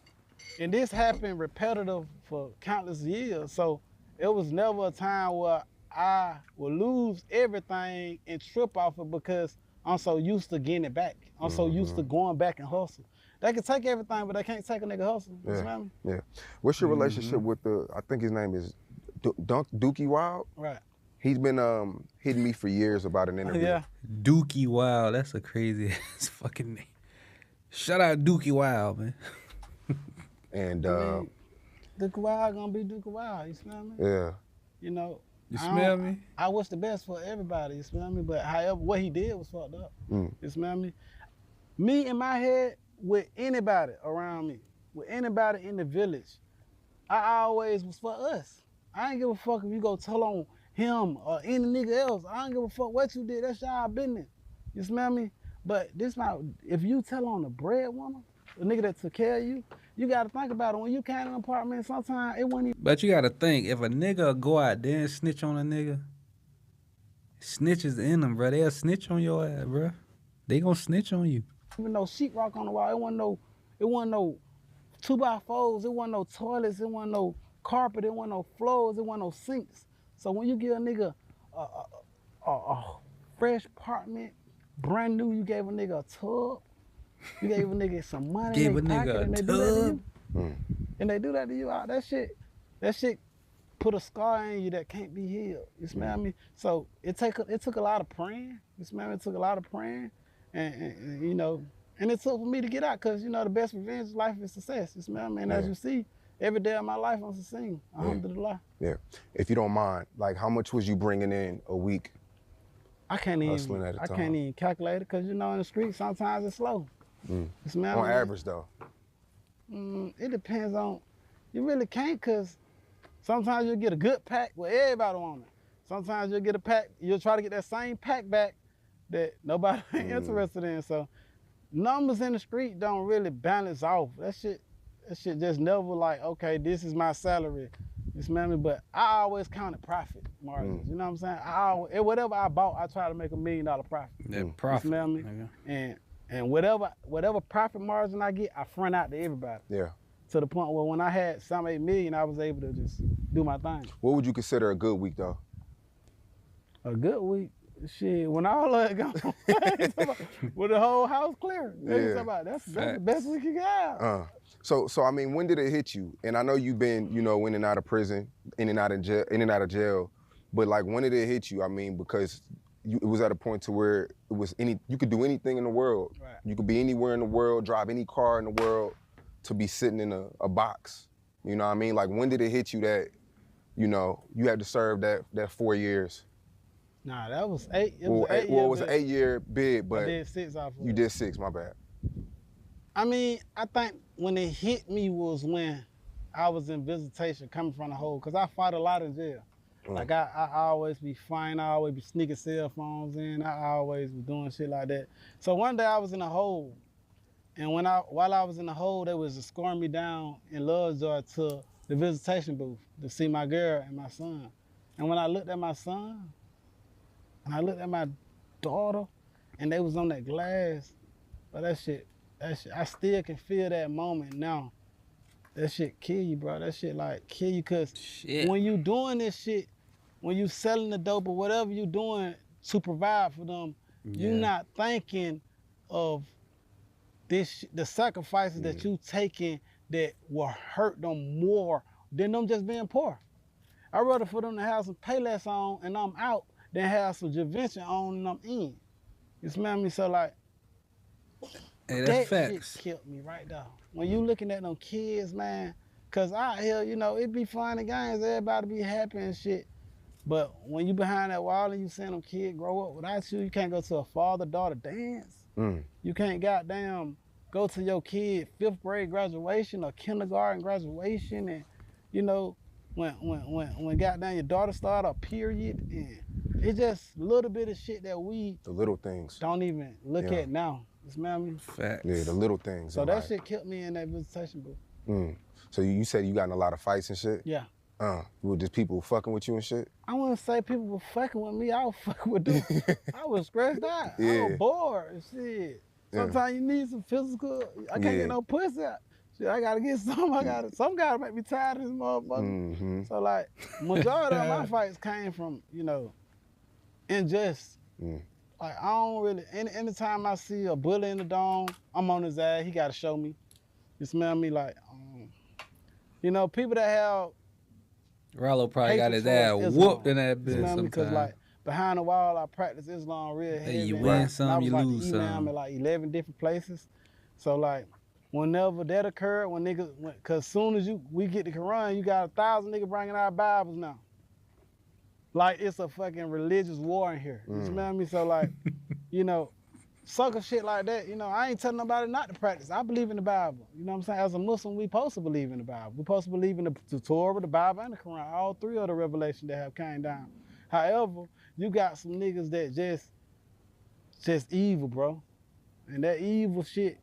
[SPEAKER 3] and this happened repetitive for countless years. So it was never a time where I would lose everything and trip off it because I'm so used to getting it back. I'm so used to going back and hustle. They can take everything, but they can't take a nigga hustle. You smell me?
[SPEAKER 2] Yeah. What's your relationship with I think his name is Dookie Wild?
[SPEAKER 3] Right.
[SPEAKER 2] He's been hitting me for years about an interview.
[SPEAKER 3] Yeah.
[SPEAKER 1] Dookie Wild, that's a crazy ass fucking name. Shout out Dookie Wild, man.
[SPEAKER 2] And
[SPEAKER 3] Dookie Wild gonna be Dookie Wild. You smell me?
[SPEAKER 2] yeah.
[SPEAKER 3] You know.
[SPEAKER 1] You smell me?
[SPEAKER 3] I wish the best for everybody. You smell me? But however, what he did was fucked up. You smell me? Me in my head, with anybody around me, with anybody in the village, I always was for us. I ain't give a fuck if you go tell on him or any nigga else. I don't give a fuck what you did. That's y'all business. You smell me? But if you tell on the breadwinner, the nigga that took care of you, you gotta think about it. When you came in an apartment, sometimes it wasn't even.
[SPEAKER 1] But you gotta think, if a nigga go out there and snitch on a nigga, snitches in them, bro. They'll snitch on your ass, bro. They gonna snitch on you.
[SPEAKER 3] Even no sheetrock on the wall. It wasn't no 2x4s. It wasn't no toilets. It wasn't no carpet. It wasn't no floors. It wasn't no sinks. So when you give a nigga a fresh apartment, brand new, you gave a nigga a tub. You gave a nigga some money.
[SPEAKER 1] Gave
[SPEAKER 3] in
[SPEAKER 1] a
[SPEAKER 3] their
[SPEAKER 1] nigga
[SPEAKER 3] pocket,
[SPEAKER 1] a
[SPEAKER 3] and they do that to
[SPEAKER 1] tub.
[SPEAKER 3] you. And they do that to you. That shit put a scar in you that can't be healed. You smell me? So it took a lot of praying. You smell me? It took a lot of praying. And you know, and it took for me to get out because, you know, the best revenge is life is success. You smell me? And as you see, every day of my life I'm succeeding. Alhamdulillah.
[SPEAKER 2] Yeah. If you don't mind, like, how much was you bringing in a week?
[SPEAKER 3] I can't
[SPEAKER 2] Hustling at a time.
[SPEAKER 3] even calculate it because, you know, in the street sometimes it's slow. You smell
[SPEAKER 2] On
[SPEAKER 3] me?
[SPEAKER 2] average, though.
[SPEAKER 3] It depends on, you really can't because sometimes you'll get a good pack with everybody on it. Sometimes you'll get a pack, you'll try to get that same pack back that nobody ain't interested in. So numbers in the street don't really balance off. That shit just never like, okay, this is my salary. You smell me? But I always counted profit margins. You know what I'm saying? Whatever I bought, I try to make $1 million profit.
[SPEAKER 1] That profit.
[SPEAKER 3] You smell me?
[SPEAKER 1] Nigga.
[SPEAKER 3] And whatever profit margin I get, I front out to everybody.
[SPEAKER 2] Yeah.
[SPEAKER 3] To the point where when I had some $8 million, I was able to just do my thing.
[SPEAKER 2] What would you consider a good week, though?
[SPEAKER 3] A good week? Shit, when all of it gone, with the whole house clear. That's the best we can get.
[SPEAKER 2] So I mean, when did it hit you? And I know you've been, you know, in and out of prison, in and out of jail, but like, when did it hit you? I mean, because it was at a point to where it was you could do anything in the world.
[SPEAKER 3] Right.
[SPEAKER 2] You could be anywhere in the world, drive any car in the world, to be sitting in a box. You know what I mean? Like, when did it hit you that, you know, you had to serve that 4 years?
[SPEAKER 3] Nah, that was 8. It
[SPEAKER 2] was an 8-year bid, but
[SPEAKER 3] I did 6 off of it.
[SPEAKER 2] You did 6, my bad.
[SPEAKER 3] I mean, I think when it hit me was when I was in visitation coming from the hole, because I fought a lot in jail. Like, I always be fighting, I always be sneaking cell phones in, I always was doing shit like that. So one day I was in a hole, and while I was in the hole, they was escorting me down in Lovejoy to the visitation booth to see my girl and my son. And when I looked at my son, and I looked at my daughter, and they was on that glass, but that shit, I still can feel that moment now. That shit kill you, bro. That shit like kill you, cause when you doing this shit, when you selling the dope or whatever you doing to provide for them, you not thinking of the sacrifices that you taking that will hurt them more than them just being poor. I'd rather for them to have some Payless on and I'm out than have some Javention on and I'm in. You smell me? So like,
[SPEAKER 1] hey, that's
[SPEAKER 3] that
[SPEAKER 1] facts.
[SPEAKER 3] shit killed me right there. When you looking at them kids, man, cause out here, you know, it be fun and games, everybody be happy and shit. But when you behind that wall and you seeing them kids grow up without you, you can't go to a father-daughter dance. You can't goddamn go to your kid 5th grade graduation or kindergarten graduation, and you know, when goddamn your daughter started a period, and it's just a little bit of shit that we
[SPEAKER 2] The little things.
[SPEAKER 3] don't even look at now. You smell me?
[SPEAKER 1] Facts.
[SPEAKER 2] Yeah, the little things.
[SPEAKER 3] So that shit kept me in that visitation booth.
[SPEAKER 2] So you said you got in a lot of fights and shit?
[SPEAKER 3] Yeah.
[SPEAKER 2] Were just people fucking with you and shit?
[SPEAKER 3] I wouldn't say people were fucking with me. I was fucking with them. I was stressed out. I
[SPEAKER 2] Yeah.
[SPEAKER 3] was bored and shit. Sometimes you need some physical. I can't get no pussy out. Shit, I gotta get some. Some gotta make me tired of this motherfucker. So like, majority of my fights came from, you know, injustice. Like I don't really. Anytime I see a bully in the dome, I'm on his ass. He gotta show me. You smell me? Like, you know, people that have.
[SPEAKER 1] Ralo probably got his
[SPEAKER 3] hatred
[SPEAKER 1] ass
[SPEAKER 3] towards
[SPEAKER 1] whooped
[SPEAKER 3] Islam.
[SPEAKER 1] in that
[SPEAKER 3] You
[SPEAKER 1] bitch
[SPEAKER 3] smell me? Because
[SPEAKER 1] sometimes.
[SPEAKER 3] like behind the wall, I practice Islam real heavy.
[SPEAKER 1] You
[SPEAKER 3] and
[SPEAKER 1] win
[SPEAKER 3] I
[SPEAKER 1] some,
[SPEAKER 3] was
[SPEAKER 1] you
[SPEAKER 3] like
[SPEAKER 1] lose
[SPEAKER 3] the imam
[SPEAKER 1] some.
[SPEAKER 3] at like 11 different places. So like, whenever that occurred, when niggas, cause soon as we get the Quran, you got 1,000 niggas bringing out Bibles now. Like it's a fucking religious war in here. You smell me? So like, you know, sucker shit like that, you know, I ain't telling nobody not to practice. I believe in the Bible. You know what I'm saying? As a Muslim, we supposed to believe in the Bible. We supposed to believe in the Torah, the Bible, and the Quran. All three of the revelation that have came down. However, you got some niggas that just evil, bro. And that evil shit,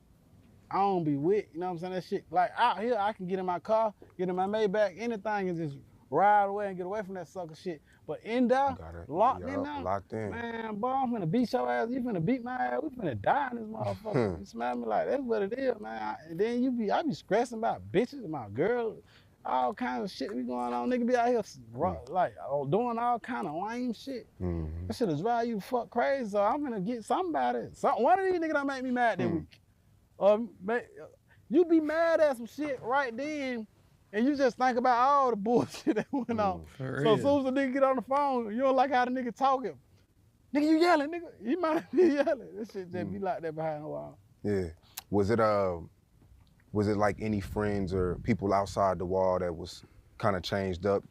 [SPEAKER 3] I don't be with. You know what I'm saying? That shit, like out here, I can get in my car, get in my Maybach, anything, and just ride away and get away from that sucker shit. But in there, locked in there,
[SPEAKER 2] locked in.
[SPEAKER 3] man, boy, I'm finna beat your ass. You finna beat my ass. We finna die in this motherfucker. You smell me? Like, that's what it is, man. And then I be stressing about bitches, my girl, all kinds of shit be going on. Nigga be out here like doing all kind of lame shit. That shit'll drive you fuck crazy. So I'm gonna get somebody. One of these niggas done make me mad that week. You be mad at some shit right then, and you just think about all the bullshit that went on. So as soon as the nigga get on the phone, you don't like how the nigga talking. Nigga, you yelling, nigga. He might be yelling. This shit just be like that behind the wall.
[SPEAKER 2] Yeah. Was it like any friends or people outside the wall that was kind of changed up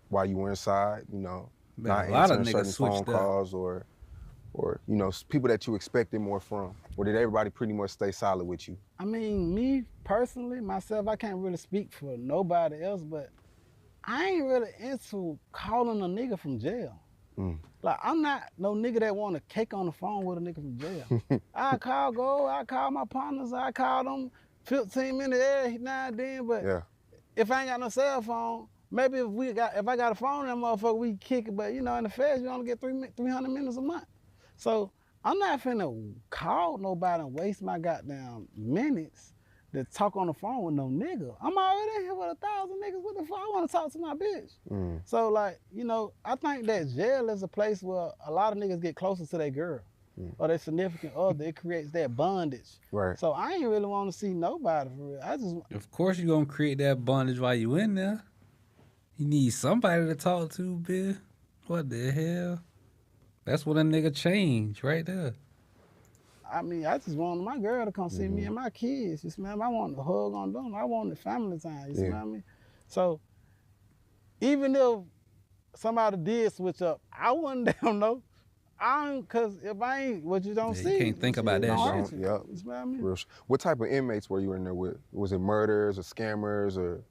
[SPEAKER 2] while you were inside? You know,
[SPEAKER 1] Man,
[SPEAKER 2] not
[SPEAKER 1] a lot of
[SPEAKER 2] answering
[SPEAKER 1] niggas
[SPEAKER 2] certain phone
[SPEAKER 1] switched up.
[SPEAKER 2] calls or you know, people that you expected more from? Or did everybody pretty much stay solid with you?
[SPEAKER 3] I mean, me personally, myself, I can't really speak for nobody else, but I ain't really into calling a nigga from jail. Like, I'm not no nigga that want to cake on the phone with a nigga from jail. I call my partners, I call them 15 minutes every now and then, but if I ain't got no cell phone, maybe if I got a phone in that motherfucker, we kick it, but you know, in the feds, you only get 300 minutes a month. So I'm not finna call nobody and waste my goddamn minutes to talk on the phone with no nigga. I'm already here with 1,000 niggas. What the fuck? I wanna talk to my bitch. So like, you know, I think that jail is a place where a lot of niggas get closer to their girl or their significant other. It creates that bondage.
[SPEAKER 2] Right.
[SPEAKER 3] So I ain't really wanna see nobody for real.
[SPEAKER 1] Of course you gonna create that bondage while you in there. You need somebody to talk to, bitch. What the hell? That's when a nigga change right there.
[SPEAKER 3] I mean, I just wanted my girl to come see me and my kids. You smell me? I wanted to hug on them. I wanted family time. You smell me? So even if somebody did switch up, I wouldn't damn know. Cause if I ain't what you don't see,
[SPEAKER 1] you can't think about that shit.
[SPEAKER 3] You smell me?
[SPEAKER 2] Real what type of inmates were you in there with? Was it murderers or scammers or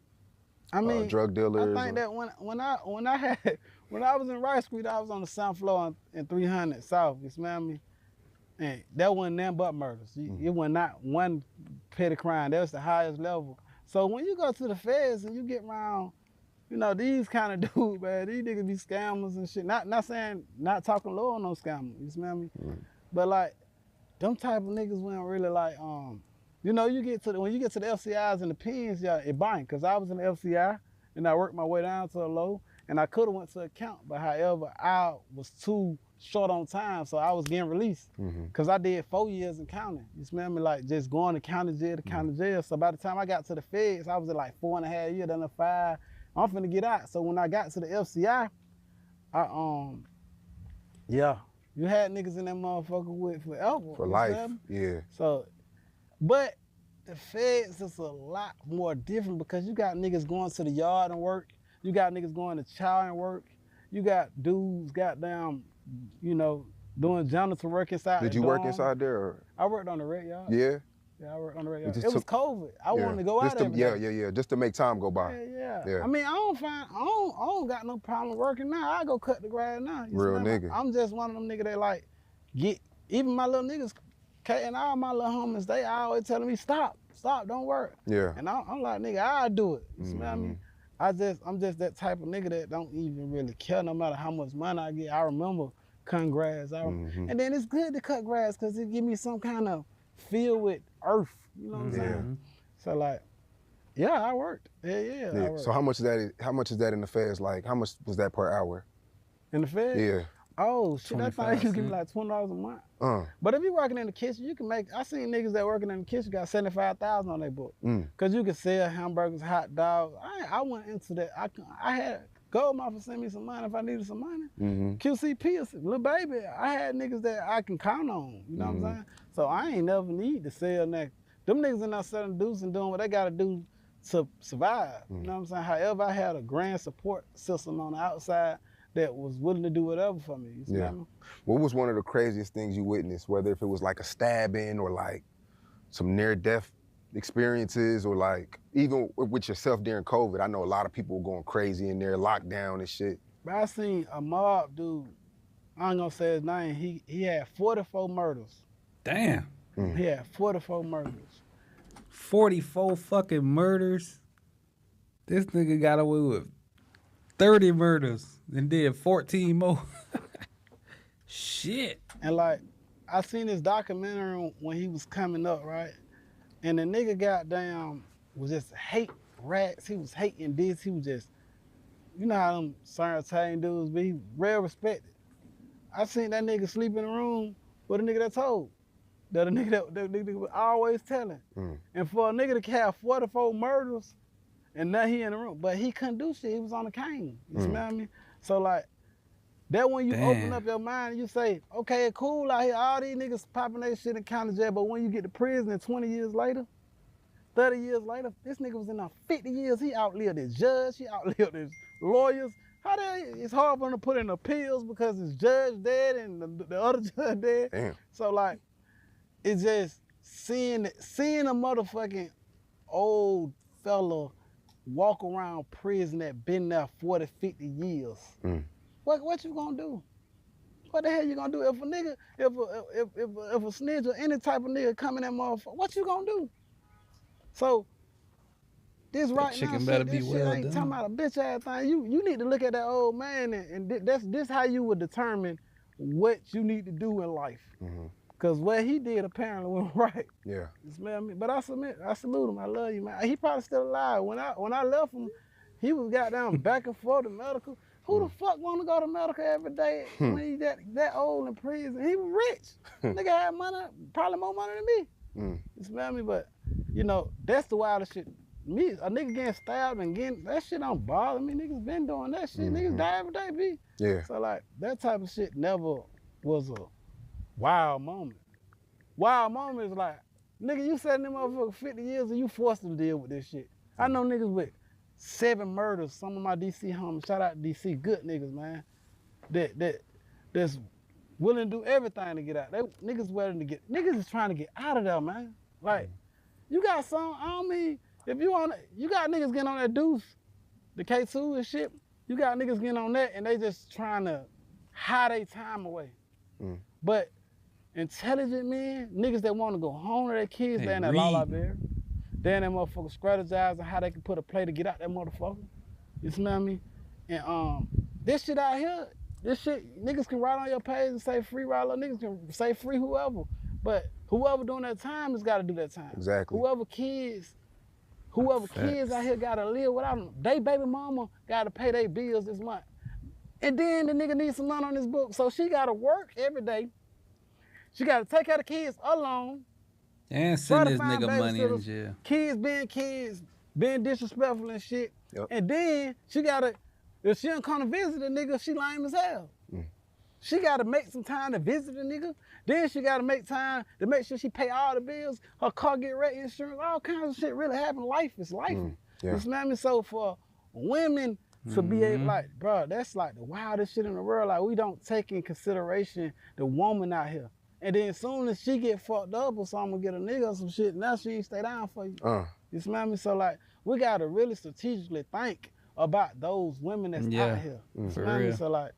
[SPEAKER 2] drug dealers?
[SPEAKER 3] I think that when I was in Rice Street, I was on the 7th floor in 300 South. You smell me? And that wasn't nothing but murders. It was not one petty crime. That was the highest level. So when you go to the feds and you get around, you know, these kind of dudes, man, these niggas be scammers and shit. Not saying, not talking low on no scammers, you smell me? But like, them type of niggas weren't really like, you know, when you get to the FCIs and the pins, it bind. Cause I was in the FCI and I worked my way down to a low and I could have went to account, but however, I was too short on time, so I was getting released. Cause I did 4 years in county. You smell me? Like just going to county jail to county jail. So by the time I got to the feds, I was at like 4.5 years, then 5. I'm finna get out. So when I got to the FCI, you had niggas in that motherfucker with forever.
[SPEAKER 2] For life, yeah.
[SPEAKER 3] So, but the feds is a lot more different because you got niggas going to the yard and work. You got niggas going to chow and work. You got dudes goddamn, you know, doing janitor work inside.
[SPEAKER 2] Did you work inside there? Or?
[SPEAKER 3] I worked on the red yard.
[SPEAKER 2] Yeah.
[SPEAKER 3] Yeah, I worked on the radio. It was COVID. I wanted to go out every
[SPEAKER 2] day.
[SPEAKER 3] day.
[SPEAKER 2] Yeah, just to make time go by.
[SPEAKER 3] Yeah. I mean, I don't got no problem working now. I go cut the grass now.
[SPEAKER 2] Real nigga.
[SPEAKER 3] I'm just one of them niggas that like even my little niggas, and all my little homies, they always telling me stop, don't work.
[SPEAKER 2] Yeah.
[SPEAKER 3] And I'm like, nigga, I'll do it. You smell me? I'm just that type of nigga that don't even really care no matter how much money I get. I remember cutting grass. And then it's good to cut grass because it give me some kind of feel with earth. You know what I'm saying? So like, yeah, I worked. Yeah. I worked.
[SPEAKER 2] So how much is that in the feds? Like, how much was that per hour?
[SPEAKER 3] In the feds?
[SPEAKER 2] Yeah.
[SPEAKER 3] Oh shit, that thing you give me like $20 a month. But if you working in the kitchen, you can make. I seen niggas that working in the kitchen got 75,000 on their book. Cause you can sell hamburgers, hot dogs. I went into that. I had Goldmouth send me some money if I needed some money. QCP, little baby, I had niggas that I can count on. You know what I'm saying? So I ain't never need to sell nothing. Them niggas in there selling deuce and doing what they gotta do to survive. You know what I'm saying? However, I had a grand support system on the outside that was willing to do whatever for me. You see what I mean?
[SPEAKER 2] What was one of the craziest things you witnessed, whether if it was like a stabbing or like some near-death experiences or like even with yourself during COVID? I know a lot of people were going crazy in there, lockdown and shit.
[SPEAKER 3] But I seen a mob dude, I ain't gonna say his name, he had 44 murders.
[SPEAKER 1] Damn.
[SPEAKER 3] He had 44 murders.
[SPEAKER 1] 44 fucking murders? This nigga got away with 30 murders and did 14 more. Shit.
[SPEAKER 3] And like, I seen this documentary when he was coming up, right? And the nigga goddamn was just hate rats. He was hating this. He was just, you know how them Saycheese dudes be, real respected. I seen that nigga sleep in the room with a nigga that told. That a nigga that nigga was always telling. And for a nigga to have 44 murders, and now he in the room, but he couldn't do shit. He was on the cane. You smell me? So like, that when you open up your mind and you say, okay, cool out here, all these niggas popping their shit in county jail, but when you get to prison and 20 years later, 30 years later, this nigga was in there 50 years. He outlived his judge, he outlived his lawyers. How the hell, it's hard for him to put in appeals because his judge dead and the other judge dead.
[SPEAKER 2] Damn.
[SPEAKER 3] So like, it's just seeing a motherfucking old fella walk around prison that been there 40, 50 years. What you gonna do? What the hell you gonna do if a nigga, if a snitch or any type of nigga come in that motherfucker? What you gonna do? So this right now, shit, this shit ain't talking about a bitch ass thing. You need to look at that old man and this how you would determine what you need to do in life. Cause what he did apparently went right.
[SPEAKER 2] Yeah.
[SPEAKER 3] You smell me? But I salute him. I love you, man. He probably still alive. When I left him, he was goddamn back and forth to medical. Who the fuck want to go to medical every day when he that old in prison? He was rich. Nigga had money, probably more money than me. You smell me? But, you know, that's the wildest shit. Me, a nigga getting stabbed and getting, that shit don't bother me. Niggas been doing that shit. Niggas die every day, B.
[SPEAKER 2] Yeah.
[SPEAKER 3] So, like, that type of shit never was a wild moment. Wild moment is like, nigga, you sat in them motherfucker 50 years and you forced them to deal with this shit. I know niggas with 7 murders, some of my DC homies, shout out to DC, good niggas, man. That's willing to do everything to get out. Niggas is trying to get out of there, man. Like, you got some, I don't mean, if you got niggas getting on that deuce, the K2 and shit, you got niggas getting on that and they just trying to hide their time away. But intelligent men, niggas that want to go home to their kids, they in that law library. They in that motherfucker strategizing how they can put a play to get out that motherfucker. You smell me? And this shit out here, this shit, niggas can write on your page and say free Ralo, niggas can say free whoever. But whoever doing that time has got to do that time.
[SPEAKER 2] Exactly.
[SPEAKER 3] Whoever kids out here got to live without them, they baby mama got to pay their bills this month. And then the nigga needs some money on his book, so she got to work every day. She got to take care of the kids alone.
[SPEAKER 1] And send this nigga money in jail.
[SPEAKER 3] Kids, being disrespectful and shit. Yep. And then she gotta, if she don't come to visit a nigga, she lame as hell. She gotta make some time to visit a nigga. Then she gotta make time to make sure she pay all the bills, her car get rent, insurance, all kinds of shit really happen. Life is life. You smell me? So for women to be able, like, bro, that's like the wildest shit in the world. Like, we don't take in consideration the woman out here. And then as soon as she get fucked up or something, get a nigga or some shit, now she ain't stay down for you. You smell me? So like, we gotta really strategically think about those women that's out here. You smell me? So like,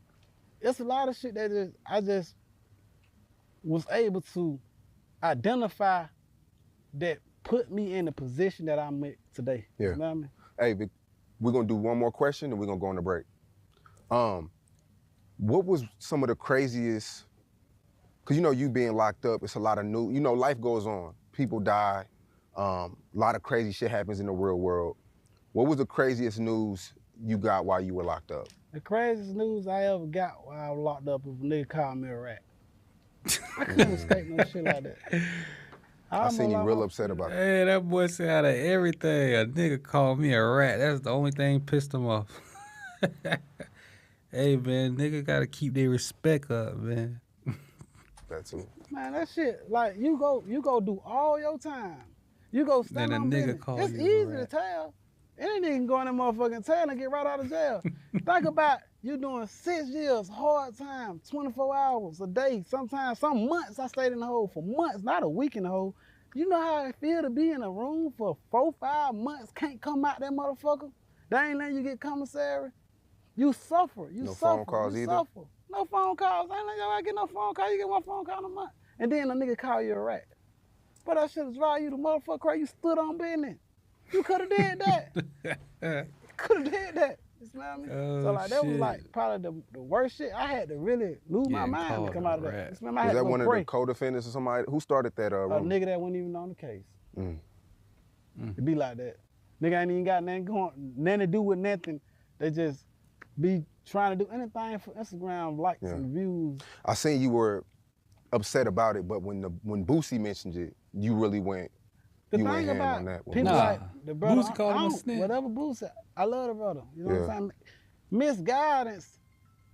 [SPEAKER 3] it's a lot of shit that I just was able to identify that put me in the position that I'm in today.
[SPEAKER 2] Yeah.
[SPEAKER 3] You smell me?
[SPEAKER 2] Hey, we're gonna do one more question and we're gonna go on the break. What was some of the craziest, cause you know you being locked up, it's a lot of new, you know, life goes on. People die, a lot of crazy shit happens in the real world. What was the craziest news you got while you were locked up?
[SPEAKER 3] The craziest news I ever got while I was locked up was a nigga called me a rat. I couldn't escape no shit like that.
[SPEAKER 2] I seen you real upset about it.
[SPEAKER 1] Hey, that boy said out of everything, a nigga called me a rat. That's the only thing pissed him off. Hey, man, nigga gotta keep their respect up, man.
[SPEAKER 2] That too.
[SPEAKER 3] Man, that shit, like, you go do all your time. You go stand
[SPEAKER 1] Then a
[SPEAKER 3] on
[SPEAKER 1] nigga
[SPEAKER 3] business.
[SPEAKER 1] call
[SPEAKER 3] It's
[SPEAKER 1] you a
[SPEAKER 3] easy to
[SPEAKER 1] rat.
[SPEAKER 3] tell. Any nigga can go in that motherfucking tail and get right out of jail. Think about you doing 6 years, hard time, 24 hours a day. Sometimes, some months I stayed in the hole for months, not a week in the hole. You know how it feel to be in a room for 4, 5 months, can't come out that motherfucker? They ain't letting you get commissary. You suffer. You
[SPEAKER 2] No
[SPEAKER 3] suffer.
[SPEAKER 2] phone calls
[SPEAKER 3] you
[SPEAKER 2] either?
[SPEAKER 3] Suffer. No phone calls. Ain't letting y'all get no phone call. You get one phone call a month. And then a nigga call you a rat. But that shit drive you the motherfucker crazy. You stood on business. You could have did that. Could have did that. You smell me?
[SPEAKER 1] Oh,
[SPEAKER 3] So like that was
[SPEAKER 1] shit.
[SPEAKER 3] like probably the worst shit. I had to really lose my
[SPEAKER 1] Getting
[SPEAKER 3] mind to
[SPEAKER 1] called
[SPEAKER 3] come
[SPEAKER 1] a
[SPEAKER 3] out of that.
[SPEAKER 1] rat.
[SPEAKER 3] You smell me? I
[SPEAKER 2] Was
[SPEAKER 3] had
[SPEAKER 2] that
[SPEAKER 3] to go
[SPEAKER 2] one
[SPEAKER 3] pray.
[SPEAKER 2] of the co-defendants or somebody? Who started that
[SPEAKER 3] A
[SPEAKER 2] room?
[SPEAKER 3] nigga that wasn't even on the case.
[SPEAKER 2] Mm.
[SPEAKER 3] It be like that. Nigga ain't even got nothing to do with nothing. They just be trying to do anything for Instagram likes and views.
[SPEAKER 2] I seen you were upset about it, but when Boosie mentioned it, you really went.
[SPEAKER 3] The
[SPEAKER 2] you went
[SPEAKER 3] thing
[SPEAKER 2] ham
[SPEAKER 3] about
[SPEAKER 2] on that one.
[SPEAKER 3] people
[SPEAKER 1] Nah.
[SPEAKER 3] like the brother,
[SPEAKER 1] Boosie called him a snitch.
[SPEAKER 3] whatever Boosie, I love the brother. You know what
[SPEAKER 2] Yeah.
[SPEAKER 3] I'm saying? Misguidance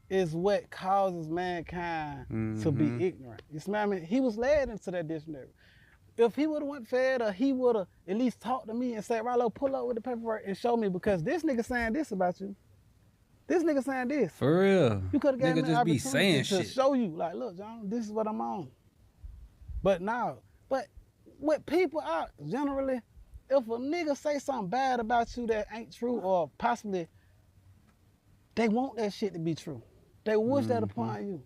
[SPEAKER 3] is what causes mankind to be ignorant. You smell me? He was led into that dictionary. If he would have went fed, or he would have at least talked to me and said, Ralo, pull up with the paperwork and show me, because this nigga saying this about you. This nigga saying this.
[SPEAKER 1] For real.
[SPEAKER 3] You could have given
[SPEAKER 1] Nigga
[SPEAKER 3] me an
[SPEAKER 1] just be
[SPEAKER 3] opportunity
[SPEAKER 1] saying
[SPEAKER 3] to
[SPEAKER 1] shit.
[SPEAKER 3] show you, like, look, John, this is what I'm on. But now, with people out, generally, if a nigga say something bad about you that ain't true, or possibly they want that shit to be true. They wish that upon you.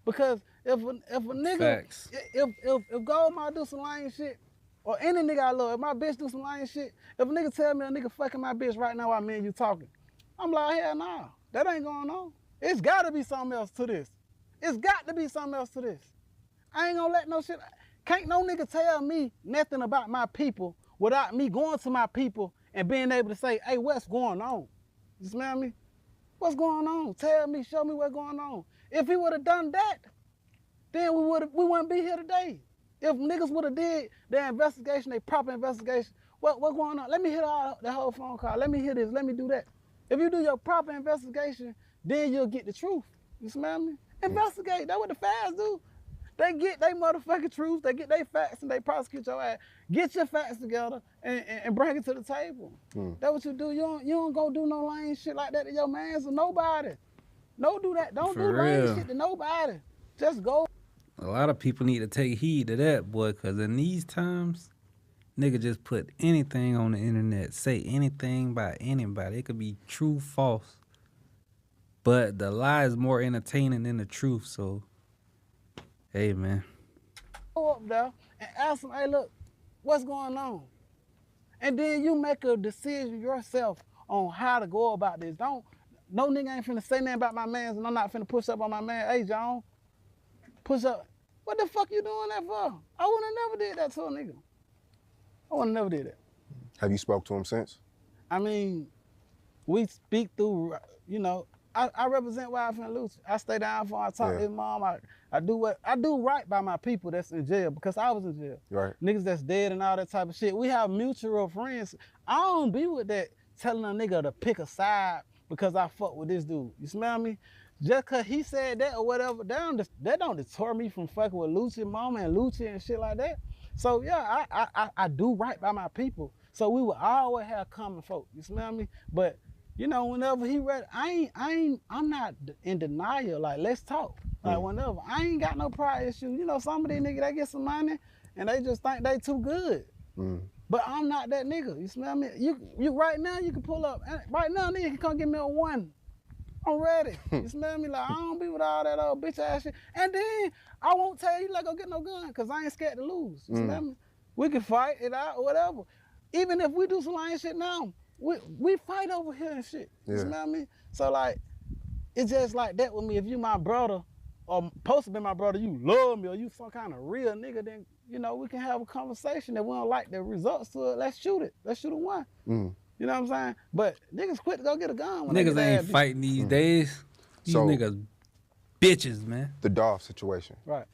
[SPEAKER 3] Because if a nigga,
[SPEAKER 1] Facts.
[SPEAKER 3] if Goldmouth do some lame shit, or any nigga I love, if my bitch do some lame shit, if a nigga tell me a nigga fucking my bitch right now while me and you talking, I'm like, hell nah, that ain't going on. It's gotta be something else to this. It's got to be something else to this. I ain't gonna let no shit, can't no nigga tell me nothing about my people without me going to my people and being able to say, hey, what's going on? You smell me? What's going on? Tell me, show me what's going on. If he would have done that, then we wouldn't be here today. If niggas would have did their investigation, their proper investigation, what's going on? Let me hear the whole phone call. Let me hear this. Let me do that. If you do your proper investigation, then you'll get the truth. You smell me? Investigate. That's what the feds do. They get their motherfucking truth. They get their facts and they prosecute your ass. Get your facts together and bring it to the table. That's what you do. You don't go do no lame shit like that to your mans or nobody. Don't do that. Don't
[SPEAKER 1] For
[SPEAKER 3] do lame
[SPEAKER 1] real.
[SPEAKER 3] shit to nobody. Just go.
[SPEAKER 1] A lot of people need to take heed to that, boy, because in these times, nigga just put anything on the internet, say anything by anybody. It could be true, false. But the lie is more entertaining than the truth, so, hey, man.
[SPEAKER 3] Go up there and ask them, hey, look, what's going on? And then you make a decision yourself on how to go about this. No nigga ain't finna say nothing about my mans, and I'm not finna push up on my man. Hey, John, push up. What the fuck you doing that for? I would've never did that to a nigga. I would've never did that.
[SPEAKER 2] Have you spoke to him since?
[SPEAKER 3] I mean, we speak through, you know, I represent Wild and Lucci. I stay down for him. I talk to his mom. I do right by my people that's in jail, because I was in jail.
[SPEAKER 2] Right.
[SPEAKER 3] Niggas that's dead and all that type of shit. We have mutual friends. I don't be with that telling a nigga to pick a side because I fuck with this dude. You smell me? Just cause he said that or whatever, that don't deter me from fucking with Lucci mama and Lucci and shit like that. So yeah, I do right by my people. So we will always have common folk. You smell me? But you know, whenever he read, I'm not in denial. Like, let's talk. Like whenever, I ain't got no pride issue. You know, some of these niggas, they get some money and they just think they too good. But I'm not that nigga. You smell me? You right now you can pull up. Right now nigga can come give me a 1. I'm ready. You smell me? Like I don't be with all that old bitch ass shit. And then I won't tell you like go get no gun because I ain't scared to lose. You smell me? We can fight it out or whatever. Even if we do some lying shit now, we fight over here and shit. You smell me? So like, it's just like that with me. If you my brother, or supposed to be my brother, you love me, or you some kind of real nigga, then you know we can have a conversation. If we don't like the results to it, let's shoot it. Let's shoot a 1. You know what I'm saying? But niggas quit to go get a gun. When
[SPEAKER 1] Niggas
[SPEAKER 3] they
[SPEAKER 1] ain't fighting these days. These
[SPEAKER 2] So-
[SPEAKER 1] niggas bitches, man.
[SPEAKER 2] The Dolph situation.
[SPEAKER 3] Right.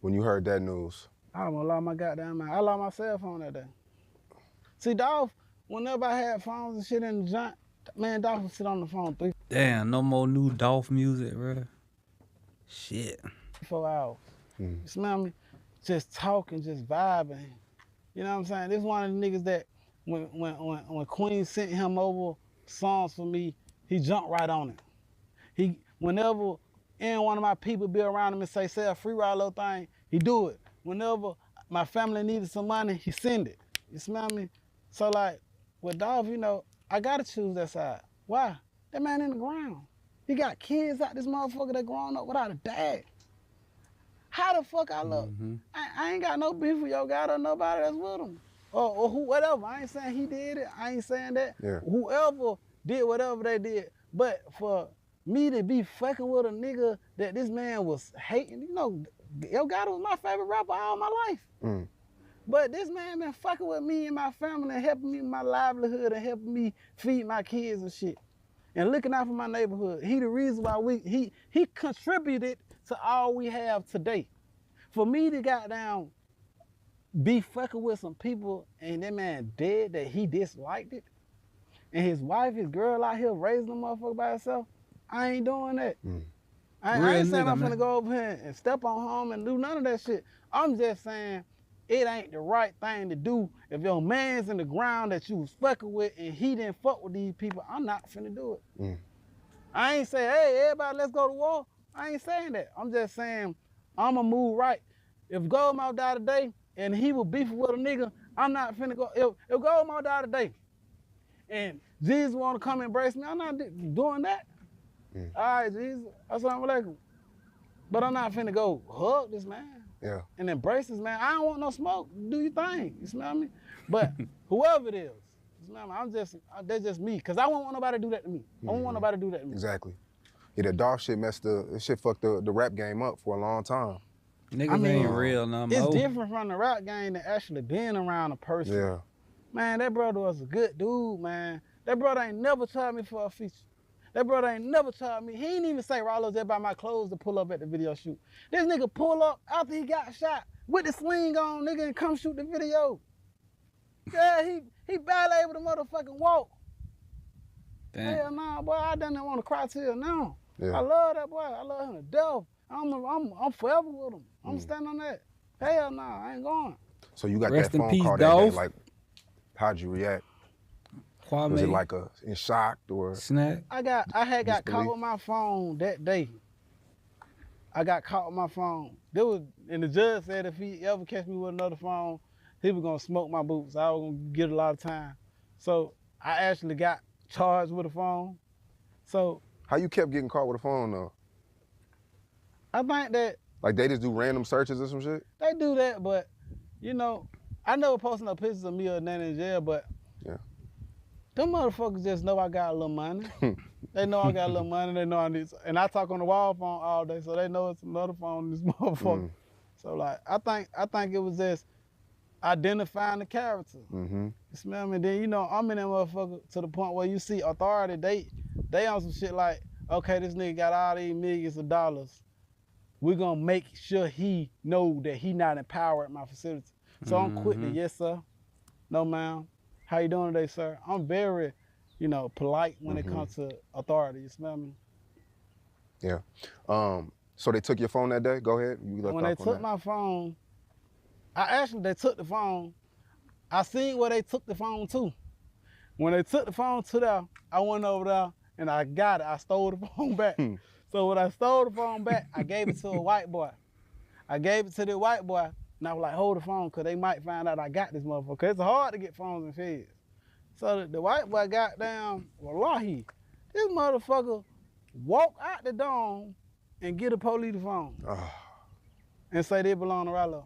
[SPEAKER 2] When you heard that news,
[SPEAKER 3] I almost lost my goddamn mind. I lost my cell phone that day. See, Dolph, whenever I had phones and shit in the joint, man, Dolph would sit on the phone 3,
[SPEAKER 1] Damn, no more new Dolph music, bro. Shit.
[SPEAKER 3] 4 hours. You smell me? Just talking, just vibing. You know what I'm saying? This one of the niggas that when Queen sent him over songs for me, he jumped right on it. Whenever any one of my people be around him and say a free Ralo thing, he do it. Whenever my family needed some money, he send it. You smell me? So like with Dolph, you know, I gotta choose that side. Why? That man in the ground. He got kids out this motherfucker that grown up without a dad. How the fuck I look? I ain't got no beef with your guy or nobody that's with him. Or who, whatever. I ain't saying he did it. I ain't saying that.
[SPEAKER 2] Yeah.
[SPEAKER 3] Whoever did whatever they did. But for me to be fucking with a nigga that this man was hating, you know, your guy was my favorite rapper all my life. But this man been fucking with me and my family and helping me with my livelihood and helping me feed my kids and shit. And looking out for my neighborhood. He the reason why he contributed to all we have today. For me to goddamn be fucking with some people and that man dead that he disliked it, and his wife, his girl out here raising the motherfucker by herself, I ain't doing that. I ain't saying I'm finna go over here and step on home and do none of that shit. I'm just saying it ain't the right thing to do. If your man's in the ground that you was fucking with and he didn't fuck with these people, I'm not finna do it. I ain't saying, hey, everybody, let's go to war. I ain't saying that. I'm just saying I'ma move right. If Goldmouth died today and he was beefing with a nigga, I'm not finna go. If Goldmouth died today and Jesus wanna come embrace me, I'm not doing that. All right, Jesus, assalamu alaikum. But I'm not finna go hug this man.
[SPEAKER 2] Yeah.
[SPEAKER 3] And embrace this man. I don't want no smoke. Do your thing. You smell me? But whoever it is, you smell me? That's just me. Cause I won't want nobody to do that to me. I won't want nobody to do that to me.
[SPEAKER 2] Exactly. Yeah, that Dolph shit fucked the rap game up for a long time.
[SPEAKER 1] Niggas ain't real no more.
[SPEAKER 3] It's different from the rap game than actually being around a person.
[SPEAKER 2] Yeah.
[SPEAKER 3] Man, that brother was a good dude, man. That brother ain't never tried me for a feature. That brother ain't never tried me. He ain't even say, Ralo, just buy my clothes to pull up at the video shoot. This nigga pull up after he got shot with the sling on, nigga, and come shoot the video. Yeah, he barely able to motherfucking walk.
[SPEAKER 1] Damn.
[SPEAKER 3] Hell nah, boy, I done want to cry till now.
[SPEAKER 2] Yeah.
[SPEAKER 3] I love that boy. I love him to death. I'm forever with him. I'm standing on that. Hell nah, I ain't going.
[SPEAKER 2] So you got
[SPEAKER 1] Rest
[SPEAKER 2] that
[SPEAKER 1] in
[SPEAKER 2] phone
[SPEAKER 1] peace,
[SPEAKER 2] call that day,
[SPEAKER 1] Dolph.
[SPEAKER 2] like, how'd you react?
[SPEAKER 1] Kwame.
[SPEAKER 2] Was it like in shock or?
[SPEAKER 1] Snack.
[SPEAKER 3] I had got caught
[SPEAKER 2] Disbelief?
[SPEAKER 3] with my phone that day. I got caught with my phone. And the judge said if he ever catch me with another phone, he was gonna smoke my boots. I was gonna get a lot of time. So I actually got charged with a phone. So
[SPEAKER 2] How you kept getting caught with a phone though?
[SPEAKER 3] I think that
[SPEAKER 2] Like they just do random searches or some shit?
[SPEAKER 3] they do that, but you know, I never posted no pictures of me or nothing in jail, but
[SPEAKER 2] Yeah.
[SPEAKER 3] them motherfuckers just know I got a little money. They know I got a little money. They know I need, and I talk on the wall phone all day, so they know it's another phone in this motherfucker. So like, I think it was just identifying the character. You smell me? Then you know I'm in that motherfucker to the point where you see authority. They on some shit like, okay, this nigga got all these millions of dollars. We're gonna make sure he know that he not in power at my facility. So I'm quick to, yes sir, no ma'am. How you doing today, sir? I'm very, polite when it comes to authority. You smell me?
[SPEAKER 2] Yeah. So they took your phone that day? Go ahead. You left
[SPEAKER 3] When they
[SPEAKER 2] off on
[SPEAKER 3] took
[SPEAKER 2] that.
[SPEAKER 3] my phone, they took the phone. I seen where they took the phone to. When they took the phone to there, I went over there and I got it. I stole the phone back. So when I stole the phone back, I gave it to a white boy. I gave it to the white boy, and I was like, hold the phone, because they might find out I got this motherfucker. It's hard to get phones in feds. So the white boy got down, wallahi, this motherfucker walk out the dome and get a police the phone and say they belong to Ralo.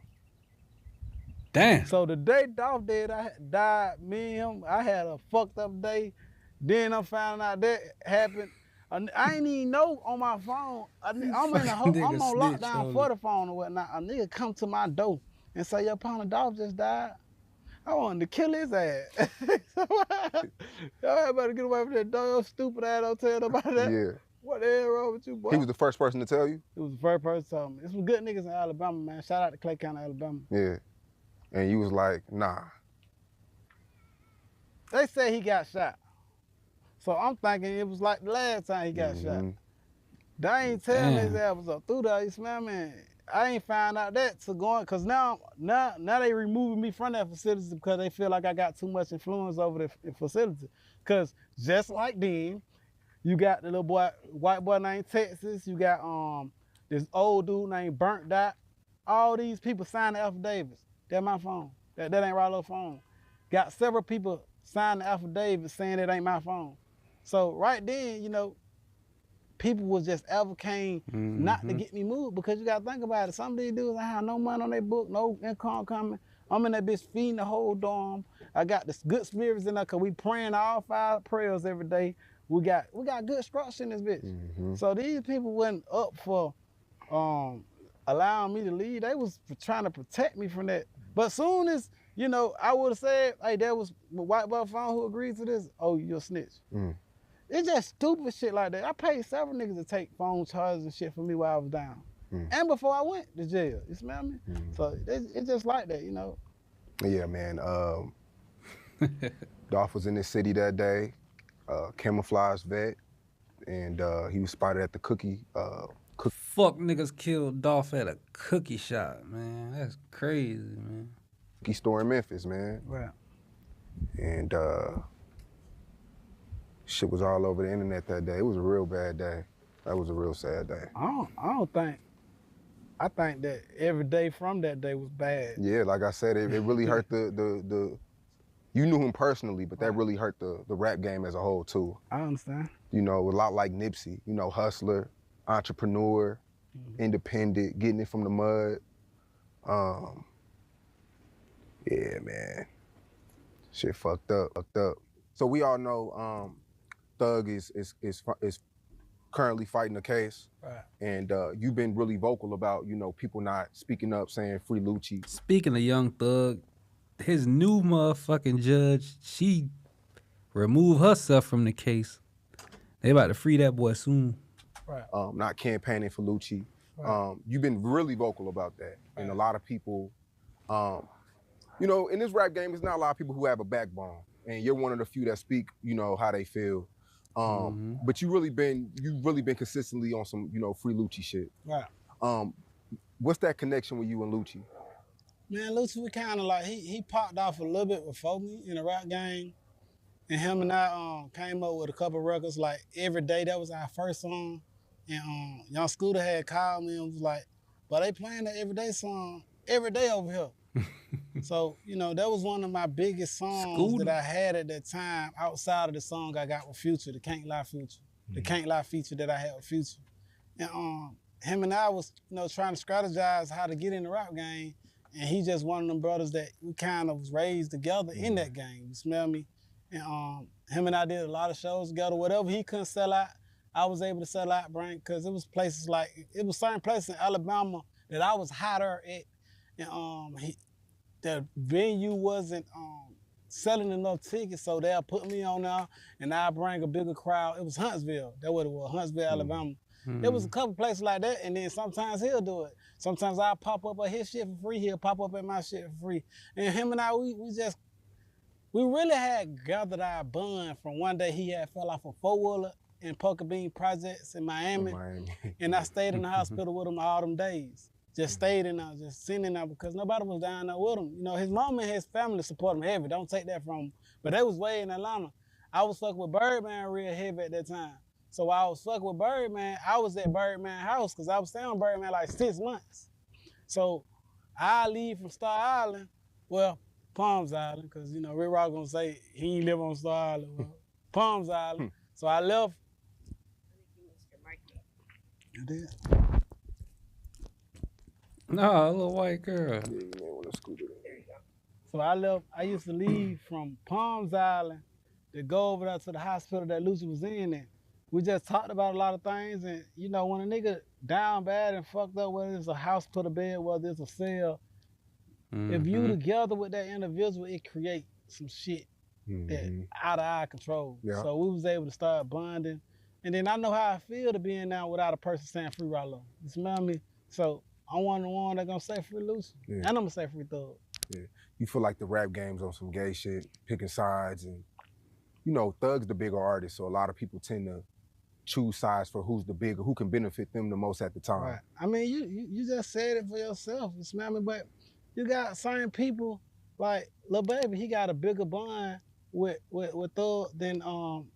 [SPEAKER 1] Damn.
[SPEAKER 3] So the day Dolph died, me and him, I had a fucked up day. Then I found out that happened. I ain't even know on my phone. I'm on lockdown for the phone or whatnot. A nigga come to my door and say, your partner Dolph just died. I wanted to kill his ass. Y'all better get away from that door. Your stupid ass don't tell nobody that.
[SPEAKER 2] Yeah.
[SPEAKER 3] What the hell wrong with you, boy?
[SPEAKER 2] He was the first person to tell you?
[SPEAKER 3] He was the first person to tell me. There's some good niggas in Alabama, man. Shout out to Clay County, Alabama.
[SPEAKER 2] Yeah. And you was like, nah.
[SPEAKER 3] They say he got shot. So I'm thinking it was like the last time he got shot. They ain't telling his ass was up through there. You smell me? I ain't found out that to going, cause now they removing me from that facility because they feel like I got too much influence over the facility. Cause just like then, you got the little boy, white boy named Texas. You got this old dude named Burnt Dot. All these people signed the affidavits. That's my phone. That ain't Ralo's phone. Got several people sign the affidavit saying it ain't my phone. So right then, you know, people was just advocating not to get me moved, because you gotta think about it. Some of these dudes ain't have no money on their book, no income coming. I'm in that bitch feeding the whole dorm. I got this good spirits in there because we praying all 5 prayers every day. We got good structure in this bitch. So these people wasn't up for allowing me to leave. They was trying to protect me from that. But soon as, you know, I would have said, hey, that was white boy phone who agreed to this. Oh, you're a snitch. It's just stupid shit like that. I paid several niggas to take phone charges and shit for me while I was down. And before I went to jail. You smell me? So it's just like that, you know?
[SPEAKER 2] Yeah, man. Dolph was in this city that day, camouflage vet, and he was spotted at the cookie.
[SPEAKER 1] Fuck niggas killed Dolph at a cookie shop, man. That's crazy, man.
[SPEAKER 2] Cookie store in Memphis, man.
[SPEAKER 3] Right.
[SPEAKER 2] And shit was all over the internet that day. It was a real bad day. That was a real sad day.
[SPEAKER 3] I think that every day from that day was bad.
[SPEAKER 2] Yeah, like I said, it really hurt the you knew him personally, but that really hurt the rap game as a whole too.
[SPEAKER 3] I understand.
[SPEAKER 2] You know, a lot like Nipsey, you know, hustler, entrepreneur, independent, getting it from the mud. Yeah, man. Shit fucked up. So we all know Thug is currently fighting a case.
[SPEAKER 3] Right.
[SPEAKER 2] And you've been really vocal about, you know, people not speaking up, saying free Lucci.
[SPEAKER 1] Speaking of Young Thug, his new motherfucking judge, she removed herself from the case. They about to free that boy soon.
[SPEAKER 3] Right.
[SPEAKER 2] Not campaigning for Lucci. Right. You've been really vocal about that. Right. And a lot of people, you know, in this rap game, there's not a lot of people who have a backbone. And you're one of the few that speak, you know, how they feel. But you've really been consistently on some, you know, free Lucci shit.
[SPEAKER 3] Right.
[SPEAKER 2] What's that connection with you and Lucci?
[SPEAKER 3] Man, Lucci was kind of like, he popped off a little bit before me in the rap game. And him and I came up with a couple records, like Every Day, that was our first song. And Young Scooter had called me and was like, but they playing the Everyday song every day over here. So, you know, that was one of my biggest songs that I had at that time, outside of the song I got with Future, the Can't Lie Future, the Can't Lie feature that I had with Future. And him and I was, you know, trying to strategize how to get in the rap game. And he just one of them brothers that we kind of was raised together in that game, you smell me? And him and I did a lot of shows together. Whatever he couldn't sell out, I was able to sell out, Brian, because it was places like, it was certain places in Alabama that I was hotter at. And the venue wasn't selling enough tickets, so they'll put me on there and I'll bring a bigger crowd. It was Huntsville. That's what it was, Huntsville, Alabama. There was a couple places like that, and then sometimes he'll do it. Sometimes I'll pop up at his shit for free, he'll pop up at my shit for free. And him and I, we really had gathered our bond from one day he had fell off a four-wheeler in Poker Bean Projects in Miami. And I stayed in the hospital with him all them days. Just stayed in there, just sitting in there because nobody was down there with him. You know, his mom and his family support him heavy. Don't take that from him. But they was way in Atlanta. I was fucking with Birdman real heavy at that time. So while I was fucking with Birdman, I was at Birdman house because I was staying on Birdman like 6 months. So I leave from Star Island, well, Palms Island, because you know Rick Ross gonna say he ain't live on Star Island, well, Palms Island. So I left. You did?
[SPEAKER 1] No, a little white girl.
[SPEAKER 2] Yeah, you may want to scoop it in.
[SPEAKER 3] So I left. I used to leave from Palms Island to go over there to the hospital that Lucy was in, and we just talked about a lot of things. And you know, when a nigga down bad and fucked up, whether it's a hospital bed, whether it's a cell, if you together with that individual, it creates some shit that out of our control.
[SPEAKER 2] Yeah.
[SPEAKER 3] So we was able to start bonding. And then I know how I feel to be in now without a person saying free Ralo. You smell me? So I'm one of the ones that gonna say free Lucy.
[SPEAKER 2] Yeah.
[SPEAKER 3] And I'm gonna say free Thug.
[SPEAKER 2] Yeah. You feel like the rap game's on some gay shit, picking sides, and you know, Thug's the bigger artist, so a lot of people tend to choose sides for who's the bigger, who can benefit them the most at the time.
[SPEAKER 3] Right. I mean, you just said it for yourself. You smell me? But you got certain people like Lil Baby. He got a bigger bond with Thug than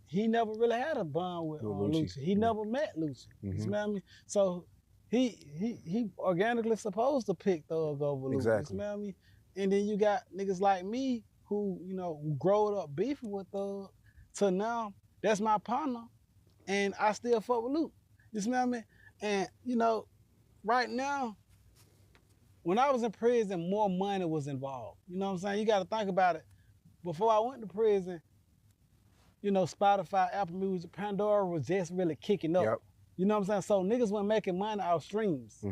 [SPEAKER 3] he never really had a bond with Lucci. He never met Lucci. You smell me? So he organically supposed to pick Thug over Lucci.
[SPEAKER 2] Exactly.
[SPEAKER 3] You smell me? And then you got niggas like me who, you know, growed up beefing with Thug to now that's my partner and I still fuck with Luke. You smell me? And, you know, right now, when I was in prison, more money was involved. You know what I'm saying? You got to think about it. Before I went to prison, you know, Spotify, Apple Music, Pandora was just really kicking up.
[SPEAKER 2] Yep.
[SPEAKER 3] You know what I'm saying? So niggas weren't making money off streams.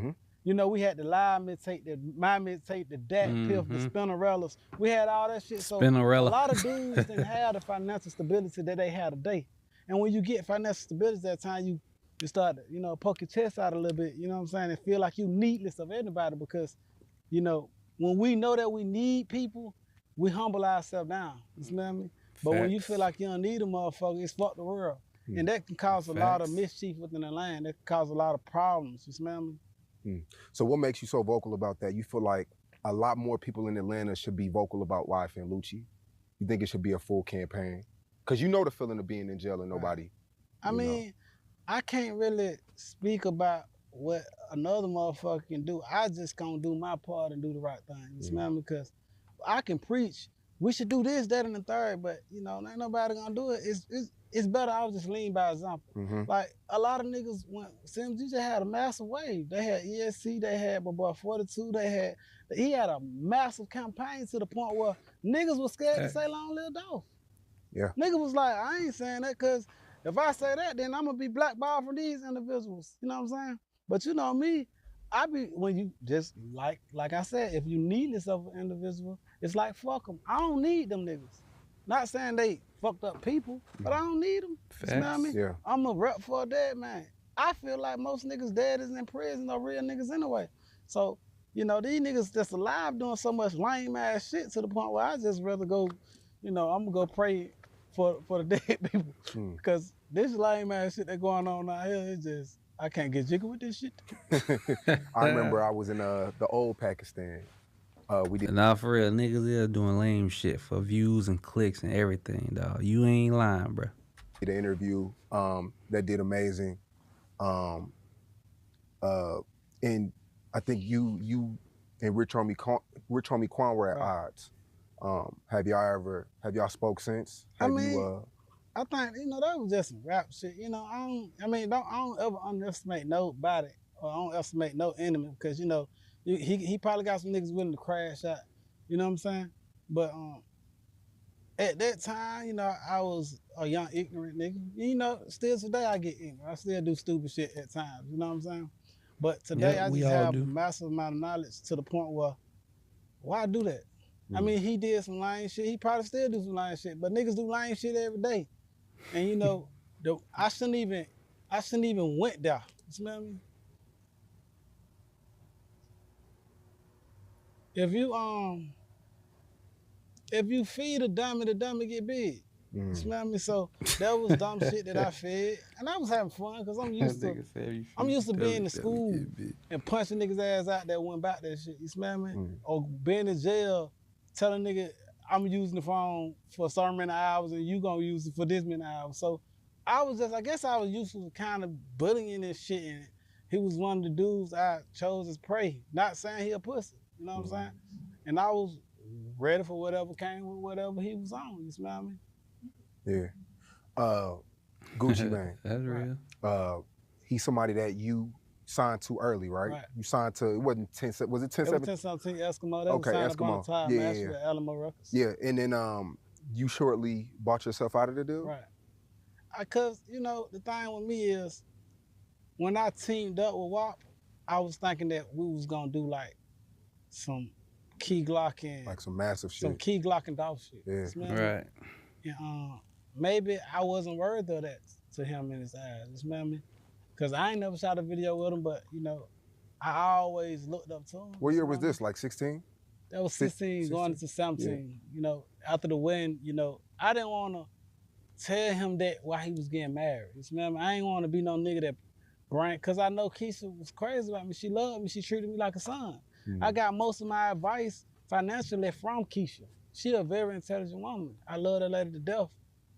[SPEAKER 3] You know, we had the live mixtape, my mixtape, the DAT, Piff, the Spinnerellas. We had all that shit. So
[SPEAKER 1] Spinnerella.
[SPEAKER 3] a lot of dudes didn't have the financial stability that they have today. And when you get financial stability that time, you start to, you know, poke your chest out a little bit, you know what I'm saying, and feel like you needless of anybody because, you know, when we know that we need people, we humble ourselves down, you smell me? But when you feel like you don't need a motherfucker, it's fuck the world. And that can cause a lot of mischief within the land. That can cause a lot of problems, you smell me?
[SPEAKER 2] So what makes you so vocal about that? You feel like a lot more people in Atlanta should be vocal about life and Lucci? You think it should be a full campaign? Because you know the feeling of being in jail and nobody.
[SPEAKER 3] I mean, I can't really speak about what another motherfucker can do. I just gonna do my part and do the right thing. You smell me? Because I can preach, we should do this, that, and the third, but you know, ain't nobody gonna do it. It's better I was just lean by example. Like a lot of niggas went, Sims, you just had a massive wave. They had ESC, they had my boy 42, he had a massive campaign to the point where niggas was scared to say Long Live Dolph.
[SPEAKER 2] Yeah.
[SPEAKER 3] Niggas was like, I ain't saying that because if I say that, then I'm gonna be blackballed from these individuals. You know what I'm saying? But you know me, when you just, like I said, if you need this of an individual, it's like, fuck them. I don't need them niggas. Not saying they fucked up people, but I don't need them. You know what I mean?
[SPEAKER 2] Yeah.
[SPEAKER 3] I'm a rep for a dead man. I feel like most niggas dead is in prison are real niggas anyway. So, you know, these niggas that's alive doing so much lame ass shit to the point where I just rather go, you know, I'm gonna go pray for the dead people. Because this lame ass shit that going on out here, it's just, I can't get jiggy with this shit.
[SPEAKER 2] I remember I was in the old Pakistan. We did.
[SPEAKER 1] Nah, for real, niggas there doing lame shit for views and clicks and everything, dog. You ain't lying, bro.
[SPEAKER 2] Did an interview that did amazing. And I think you and Rich Homie Quan were at odds. Have y'all spoke since?
[SPEAKER 3] I think, you know, that was just some rap shit. You know, I don't ever underestimate nobody or I don't estimate no enemy because, you know, he probably got some niggas willing to crash out. You know what I'm saying? But at that time, you know, I was a young, ignorant nigga. You know, still today I get ignorant. I still do stupid shit at times. You know what I'm saying? But today I just have a massive amount of knowledge to the point where, why do that? I mean, he did some lame shit. He probably still do some lame shit. But niggas do lame shit every day. And you know, I shouldn't even went there. You smell me? If you feed a dummy, the dummy get big. You smell me? So that was dumb shit that I fed, and I was having fun because I'm used to being in school and punching niggas' ass out that went back that shit. You smell me? Or being in jail, telling nigga I'm using the phone for so many hours and you gonna use it for this many hours. So I guess I was used to kind of bullying and shit, and he was one of the dudes I chose as prey. Not saying he a pussy, you know what I'm saying? And I was ready for whatever came with whatever he was on, you smell me?
[SPEAKER 2] Yeah. Gucci Mane.
[SPEAKER 1] That's
[SPEAKER 3] Right.
[SPEAKER 1] real.
[SPEAKER 2] He's somebody that you signed to early, right?
[SPEAKER 3] Right.
[SPEAKER 2] You signed to, it wasn't 10, was it 10,
[SPEAKER 3] It was 1017 Eskimo. They
[SPEAKER 2] Okay,
[SPEAKER 3] was signed up on
[SPEAKER 2] Eskimo.
[SPEAKER 3] the top
[SPEAKER 2] Yeah,
[SPEAKER 3] match
[SPEAKER 2] yeah.
[SPEAKER 3] with Alamo Records.
[SPEAKER 2] Yeah, and then you shortly bought yourself out of the deal?
[SPEAKER 3] Right. Cause you know, the thing with me is when I teamed up with WAP, I was thinking that we was gonna do like some key Glock and
[SPEAKER 2] Like some massive shit.
[SPEAKER 3] some key Glock and dog shit.
[SPEAKER 2] Yeah.
[SPEAKER 3] Smell me?
[SPEAKER 1] Right.
[SPEAKER 3] And maybe I wasn't worthy of that to him in his eyes. You smell me? Cause I ain't never shot a video with him, but you know, I always looked up to him.
[SPEAKER 2] What
[SPEAKER 3] you
[SPEAKER 2] year was
[SPEAKER 3] smell me?
[SPEAKER 2] this? Like 16?
[SPEAKER 3] That was 16 going into 17. You know, after the win, you know, I didn't want to tell him that while he was getting married. You smell me? I ain't want to be no nigga that brand, because I know Keisha was crazy about me. She loved me. She treated me like a son. I got most of my advice financially from Keisha. She a very intelligent woman. I love that lady to death.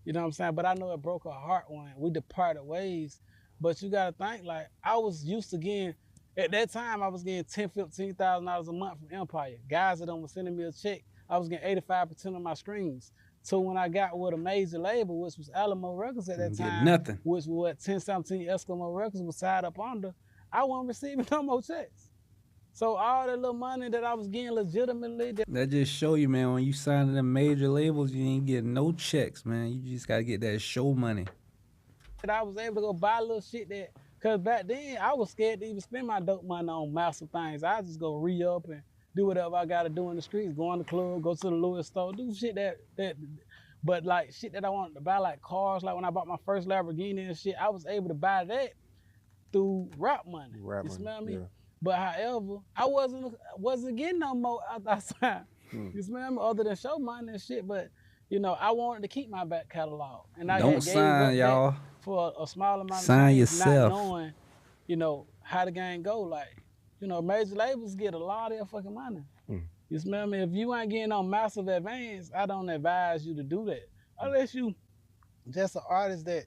[SPEAKER 3] You know what I'm saying? But I know it broke her heart when we departed ways. But you got to think, like, I was used to getting, at that time, I was getting $10,000, $15,000 a month from Empire. Guys that was sending me a check, I was getting 85% of my streams. So when I got with a major label, which was Alamo Records at that
[SPEAKER 1] Didn't get
[SPEAKER 3] time,
[SPEAKER 1] nothing.
[SPEAKER 3] which was what 1017 Eskimo Records was tied up under, I wasn't receiving no more checks. So all that little money that I was getting legitimately,
[SPEAKER 1] That just show you, man, when you sign them major labels, you ain't getting no checks, man. You just gotta get that show money.
[SPEAKER 3] that I was able to go buy little shit that, cause back then I was scared to even spend my dope money on massive things. I just go re-up and do whatever I gotta do in the streets, go in the club, go to the Louis store, do shit but like shit that I wanted to buy, like cars, like when I bought my first Lamborghini and shit, I was able to buy that through rap money. You smell me?
[SPEAKER 2] Yeah.
[SPEAKER 3] But however, I wasn't getting no more outside. You smell me? Other than show money and shit, but you know, I wanted to keep my back catalog. And I
[SPEAKER 1] Don't
[SPEAKER 3] gave
[SPEAKER 1] sign,
[SPEAKER 3] up that
[SPEAKER 1] y'all.
[SPEAKER 3] for a small amount of
[SPEAKER 1] Sign
[SPEAKER 3] time,
[SPEAKER 1] yourself.
[SPEAKER 3] not knowing, you know, how the game go. Like, you know, major labels get a lot of their fucking money. You smell me? If you ain't getting on massive advance, I don't advise you to do that. Unless you just an artist that,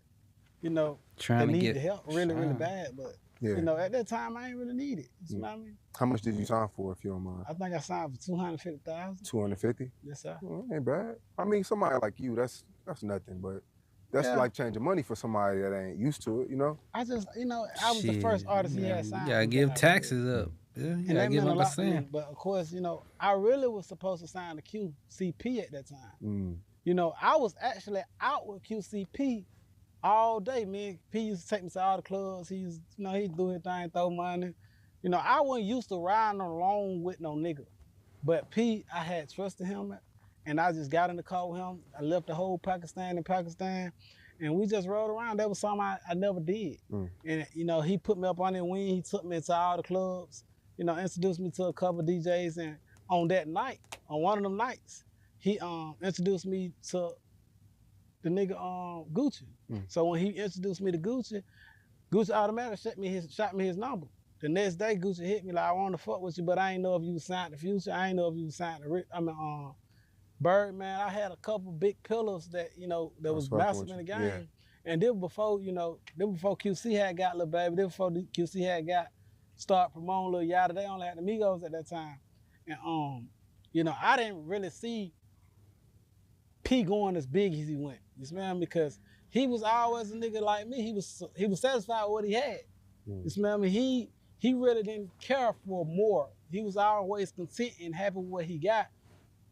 [SPEAKER 3] you know,
[SPEAKER 1] Trying
[SPEAKER 3] that
[SPEAKER 1] to
[SPEAKER 3] need
[SPEAKER 1] get
[SPEAKER 3] the help really, really
[SPEAKER 1] shine.
[SPEAKER 3] bad. But
[SPEAKER 2] Yeah.
[SPEAKER 3] you know, at that time I ain't really need it. You smell me?
[SPEAKER 2] How much did you sign for, if you don't mind?
[SPEAKER 3] I think I signed for 250,000.
[SPEAKER 2] 250?
[SPEAKER 3] Yes, sir.
[SPEAKER 2] Well, ain't bad. I mean, somebody like you, that's nothing, but that's
[SPEAKER 3] Yeah.
[SPEAKER 2] like changing money for somebody that ain't used to it, you know?
[SPEAKER 3] I just, you know, I was the first
[SPEAKER 1] Shit,
[SPEAKER 3] artist he
[SPEAKER 1] man,
[SPEAKER 3] had signed.
[SPEAKER 1] You gotta
[SPEAKER 3] from
[SPEAKER 1] give
[SPEAKER 3] Ghana.
[SPEAKER 1] taxes up. Yeah, you
[SPEAKER 3] And
[SPEAKER 1] gotta
[SPEAKER 3] that
[SPEAKER 1] give
[SPEAKER 3] meant a
[SPEAKER 1] up a
[SPEAKER 3] lot to me.
[SPEAKER 1] cent.
[SPEAKER 3] But of course, you know, I really was supposed to sign the QCP at that time. You know, I was actually out with QCP all day. Me and P used to take me to all the clubs. He used, you know, he'd do his thing, throw money. You know, I wasn't used to riding alone with no nigga. But P, I had trusted him, and I just got in the car with him. I left the whole Pakistan in Pakistan, and we just rode around. That was something I never did. And, you know, he put me up on his wing. He took me to all the clubs, you know, introduced me to a couple of DJs. And on that night, on one of them nights, he introduced me to the nigga Gucci. So when he introduced me to Gucci, Gucci automatically shot me his number. The next day, Gucci hit me like, I want to fuck with you, but I ain't know if you was signed the Future. I ain't know if you was signed the Birdman. I had a couple big pillars that, you know, that was massive in the game.
[SPEAKER 2] Yeah.
[SPEAKER 3] And then before, you know, then before QC had got Lil Baby, then before QC had got start promoting Lil Yachty, they only had the Migos at that time. And you know, I didn't really see P going as big as he went. You smell me? Because he was always a nigga like me. He was satisfied with what he had. You smell me? He really didn't care for more. He was always content and happy with what he got.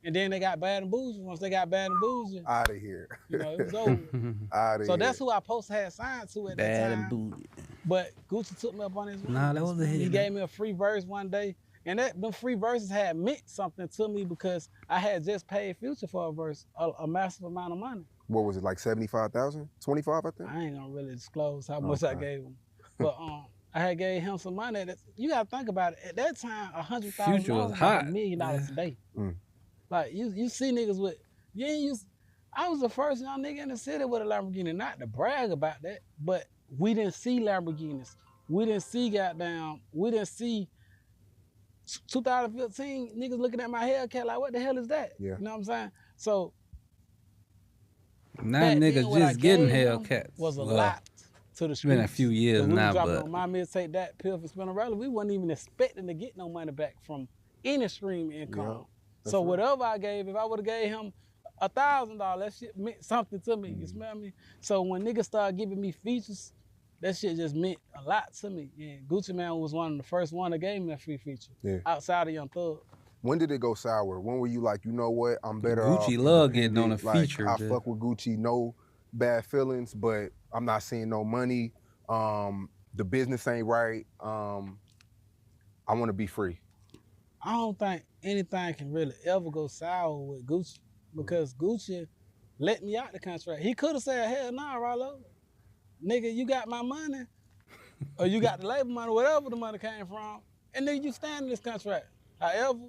[SPEAKER 3] And then they got Bad and Bougie. Once they got Bad and Bougie,
[SPEAKER 2] Out of here.
[SPEAKER 3] you know, it was over.
[SPEAKER 2] Out of
[SPEAKER 3] So
[SPEAKER 2] here.
[SPEAKER 3] that's who I supposed to have signed to at
[SPEAKER 1] Bad
[SPEAKER 3] that
[SPEAKER 1] and
[SPEAKER 3] time.
[SPEAKER 1] booty.
[SPEAKER 3] But Gucci took me up on his wing.
[SPEAKER 1] Nah, that was a hit,
[SPEAKER 3] He
[SPEAKER 1] man.
[SPEAKER 3] gave me a free verse one day. And them free verses had meant something to me because I had just paid Future for a verse, a massive amount of money.
[SPEAKER 2] What was it, like 75,000? 25, I think?
[SPEAKER 3] I ain't gonna really disclose how much I
[SPEAKER 2] Okay.
[SPEAKER 3] gave him. But I had gave him some money. You gotta think about it. At that time, $100,000
[SPEAKER 1] Future was
[SPEAKER 3] was
[SPEAKER 1] hot,
[SPEAKER 3] $1 million a day. Like you see niggas with, I was the first young nigga in the city with a Lamborghini. Not to brag about that, but we didn't see Lamborghinis. We didn't see 2015 niggas looking at my Hellcat like, what the hell is that?
[SPEAKER 2] Yeah.
[SPEAKER 3] You know what I'm saying? So
[SPEAKER 1] Now
[SPEAKER 3] back then,
[SPEAKER 1] niggas
[SPEAKER 3] what I
[SPEAKER 1] just getting
[SPEAKER 3] gave him
[SPEAKER 1] Hellcats.
[SPEAKER 3] was a
[SPEAKER 1] Well,
[SPEAKER 3] lot to the
[SPEAKER 1] it's
[SPEAKER 3] streets.
[SPEAKER 1] been a few years
[SPEAKER 3] we
[SPEAKER 1] now,
[SPEAKER 3] was dropping
[SPEAKER 1] but
[SPEAKER 3] on my mixtape that pill for spinning Ralo. We wasn't even expecting to get no money back from any stream income. So whatever I gave, if I would have gave him $1,000, that shit meant something to me. You smell me? So when niggas started giving me features, that shit just meant a lot to me. And Gucci Man was one of the first one that gave me that free feature. Outside of Young Thug.
[SPEAKER 2] When did it go sour? When were you like, you know what, I'm better
[SPEAKER 1] Gucci
[SPEAKER 2] off
[SPEAKER 1] love getting on a
[SPEAKER 2] independent,
[SPEAKER 1] feature.
[SPEAKER 2] Like, I fuck with Gucci, no bad feelings, but I'm not seeing no money. The business ain't right. I want to be free.
[SPEAKER 3] I don't think anything can really ever go sour with Gucci because Gucci let me out the contract. He could have said, hell nah, Ralo. Nigga, you got my money or you got the labor money, whatever the money came from, and then you stand in this contract. However,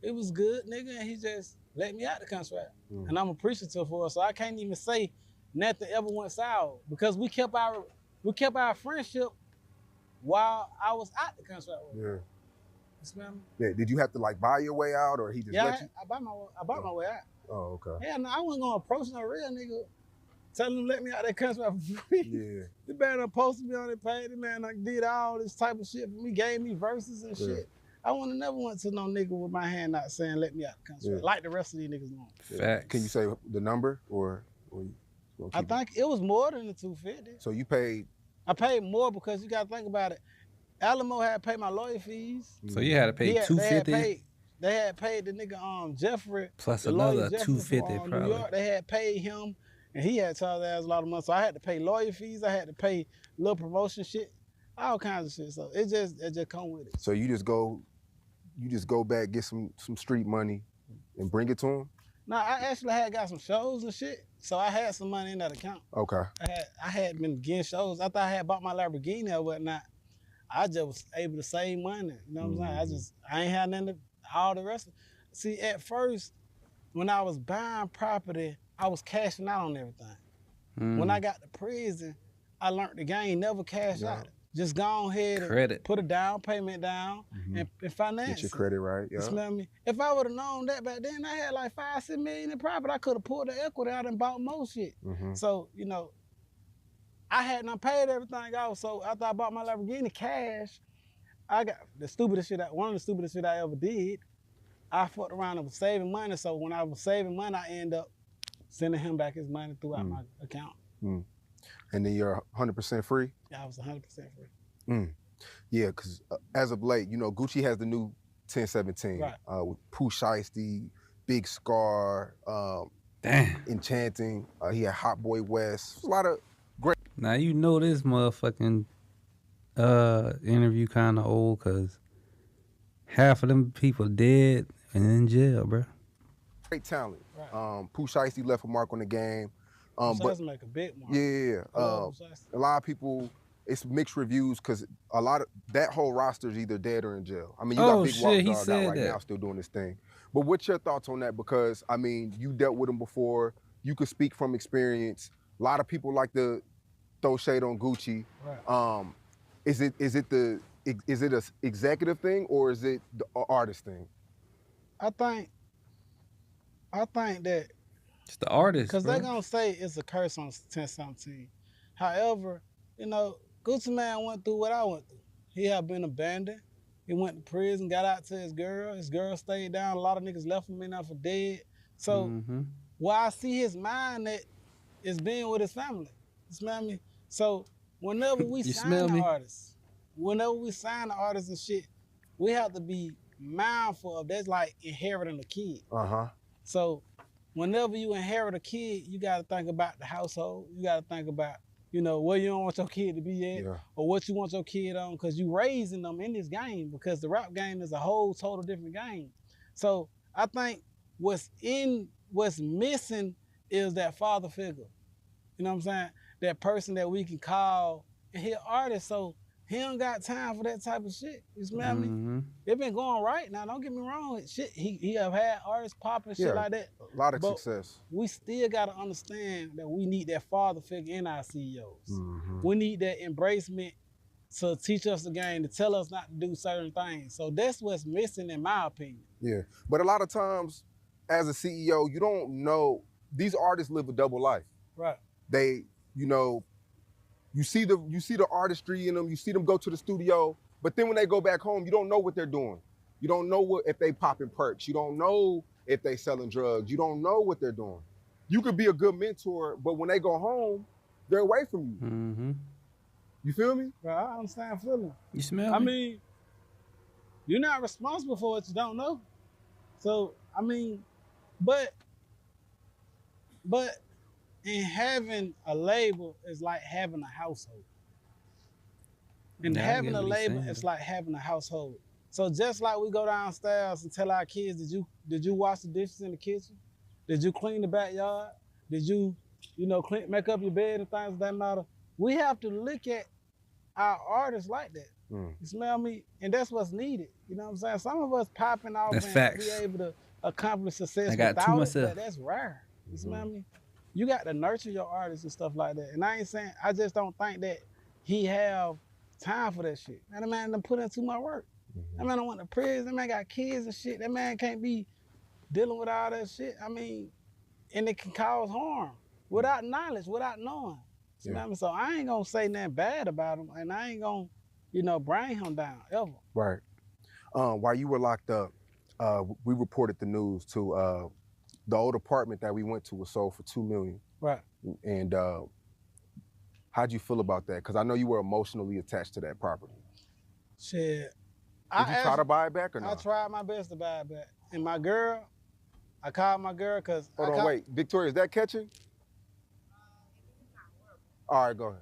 [SPEAKER 3] it was good, nigga, and he just let me out the contract. And I'm appreciative for it, so I can't even say nothing ever went sour because we kept our friendship while I was out the contract with him. You smell me?
[SPEAKER 2] Yeah. Did you have to like buy your way out, or he just let you?
[SPEAKER 3] I bought my way out.
[SPEAKER 2] Oh, okay.
[SPEAKER 3] Yeah, no, I wasn't gonna approach no real nigga. Tell him to let me out that contract for free.
[SPEAKER 2] Yeah.
[SPEAKER 3] The man done posted me on that page. The man like did all this type of shit for me, gave me verses and shit. I wouldn't never went to no nigga with my hand out saying let me out the contract, like the rest of these niggas know.
[SPEAKER 1] Facts.
[SPEAKER 2] Can you say the number or you
[SPEAKER 3] I think it was more than the 250.
[SPEAKER 2] So you paid?
[SPEAKER 3] I paid more because you gotta think about it. Alamo had paid my lawyer fees.
[SPEAKER 1] So you had to pay $250.
[SPEAKER 3] They had paid the nigga Jeffrey
[SPEAKER 1] plus another $250
[SPEAKER 3] from
[SPEAKER 1] probably.
[SPEAKER 3] New York. They had paid him, and he had charged us a lot of money. So I had to pay lawyer fees. I had to pay little promotion shit, all kinds of shit. So it just come with it.
[SPEAKER 2] So you just go back, get some street money, and bring it to him.
[SPEAKER 3] No, I actually had got some shows and shit, so I had some money in that account.
[SPEAKER 2] Okay.
[SPEAKER 3] I had been getting shows. After I had bought my Lamborghini or whatnot, I just was able to save money. You know what I'm saying? I ain't had nothing to, all the rest. See, at first, when I was buying property, I was cashing out on everything. When I got to prison, I learned the game, never cash out. Just go ahead and put a down payment down and finance.
[SPEAKER 2] Get your credit right.
[SPEAKER 3] You smell me? If I would have known that back then, I had like $5-6 million in profit. I could have pulled the equity out and bought more shit. So, you know, I hadn't paid everything off. So after I bought my Lamborghini cash, I got one of the stupidest shit I ever did. I fucked around and was saving money. So when I was saving money, I ended up sending him back his money throughout my account.
[SPEAKER 2] And then you're 100% free?
[SPEAKER 3] Yeah, I was 100% free.
[SPEAKER 2] Yeah, because as of late, you know, Gucci has the new 1017 with Pooh Shiesty, Big Scar, Enchanting. He had Hot Boy West. A lot of great.
[SPEAKER 1] Now you know this motherfucking interview kind of old because half of them people dead and in jail, bro.
[SPEAKER 2] Great talent. Pooh Shiesty left a mark on the game.
[SPEAKER 3] But make a big mark.
[SPEAKER 2] Yeah. A lot of people, it's mixed reviews because a lot of that whole roster is either dead or in jail. I mean, you got Big Walk Dog out right now still doing this thing. But what's your thoughts on that? Because I mean, you dealt with him before. You could speak from experience. A lot of people like to throw shade on Gucci. Is it an executive thing or is it the artist thing?
[SPEAKER 3] I think that
[SPEAKER 1] it's the artist.
[SPEAKER 3] Because they're going to say it's a curse on 1017. However, you know, Gucci Man went through what I went through. He had been abandoned. He went to prison, got out to his girl. His girl stayed down. A lot of niggas left him in there for dead. So where I see his mind at is being with his family. You smell me? So whenever we sign the artists, and shit, we have to be mindful of that's like inheriting a kid. So whenever you inherit a kid, you got to think about the household. You got to think about, you know, where you don't want your kid to be at or what you want your kid on because you raising them in this game because the rap game is a whole total different game. So I think what's missing is that father figure. You know what I'm saying? That person that we can call and he an artist, so he don't got time for that type of shit. You smell me? It been going right now. Don't get me wrong. Shit, he have had artists popping shit like that.
[SPEAKER 2] A lot of success.
[SPEAKER 3] We still gotta understand that we need that father figure in our CEOs. We need that embracement to teach us the game, to tell us not to do certain things. So that's what's missing in my opinion.
[SPEAKER 2] Yeah, but a lot of times, as a CEO, you don't know, these artists live a double life.
[SPEAKER 3] Right.
[SPEAKER 2] They, you know, you see the artistry in them. You see them go to the studio, but then when they go back home, you don't know what they're doing. You don't know if they popping perks. You don't know if they selling drugs. You don't know what they're doing. You could be a good mentor, but when they go home, they're away from you.
[SPEAKER 1] Mm-hmm.
[SPEAKER 2] You feel me?
[SPEAKER 3] Bro, I understand feeling.
[SPEAKER 1] You smell
[SPEAKER 3] I
[SPEAKER 1] me?
[SPEAKER 3] mean, you're not responsible for what you don't know. So, I mean, but in having a label is like having a household. And
[SPEAKER 1] Yeah, I
[SPEAKER 3] having
[SPEAKER 1] get
[SPEAKER 3] a
[SPEAKER 1] what he's
[SPEAKER 3] label
[SPEAKER 1] saying,
[SPEAKER 3] is
[SPEAKER 1] though.
[SPEAKER 3] like having a household. So just like we go downstairs and tell our kids, did you wash the dishes in the kitchen? Did you clean the backyard? Did you, make up your bed and things of that matter? We have to look at our artists like that.
[SPEAKER 2] Mm.
[SPEAKER 3] You smell me? And that's what's needed. You know what I'm saying? Some of us popping off
[SPEAKER 1] That's
[SPEAKER 3] and be
[SPEAKER 1] facts.
[SPEAKER 3] able to accomplish success
[SPEAKER 1] I got two
[SPEAKER 3] without it,
[SPEAKER 1] myself.
[SPEAKER 3] but that's rare. You smell me? You got to nurture your artists and stuff like that. And I ain't saying, I just don't think that he have time for that shit. Man, that man done put in too much work. That man don't want to prison. That man got kids and shit. That man can't be dealing with all that shit. I mean, and it can cause harm without knowledge, without knowing. You know what I mean? So I ain't gonna say nothing bad about him, and I ain't gonna, bring him down ever.
[SPEAKER 2] Right. While you were locked up, we reported the news to the old apartment that we went to was sold for $2 million.
[SPEAKER 3] Right.
[SPEAKER 2] And how'd you feel about that? Because I know you were emotionally attached to that property.
[SPEAKER 3] Shit.
[SPEAKER 2] Did you try to buy it back or not?
[SPEAKER 3] I tried my best to buy it back. And my girl, I called my girl because
[SPEAKER 2] Hold on, wait. Victoria, is that catching? All right, go ahead.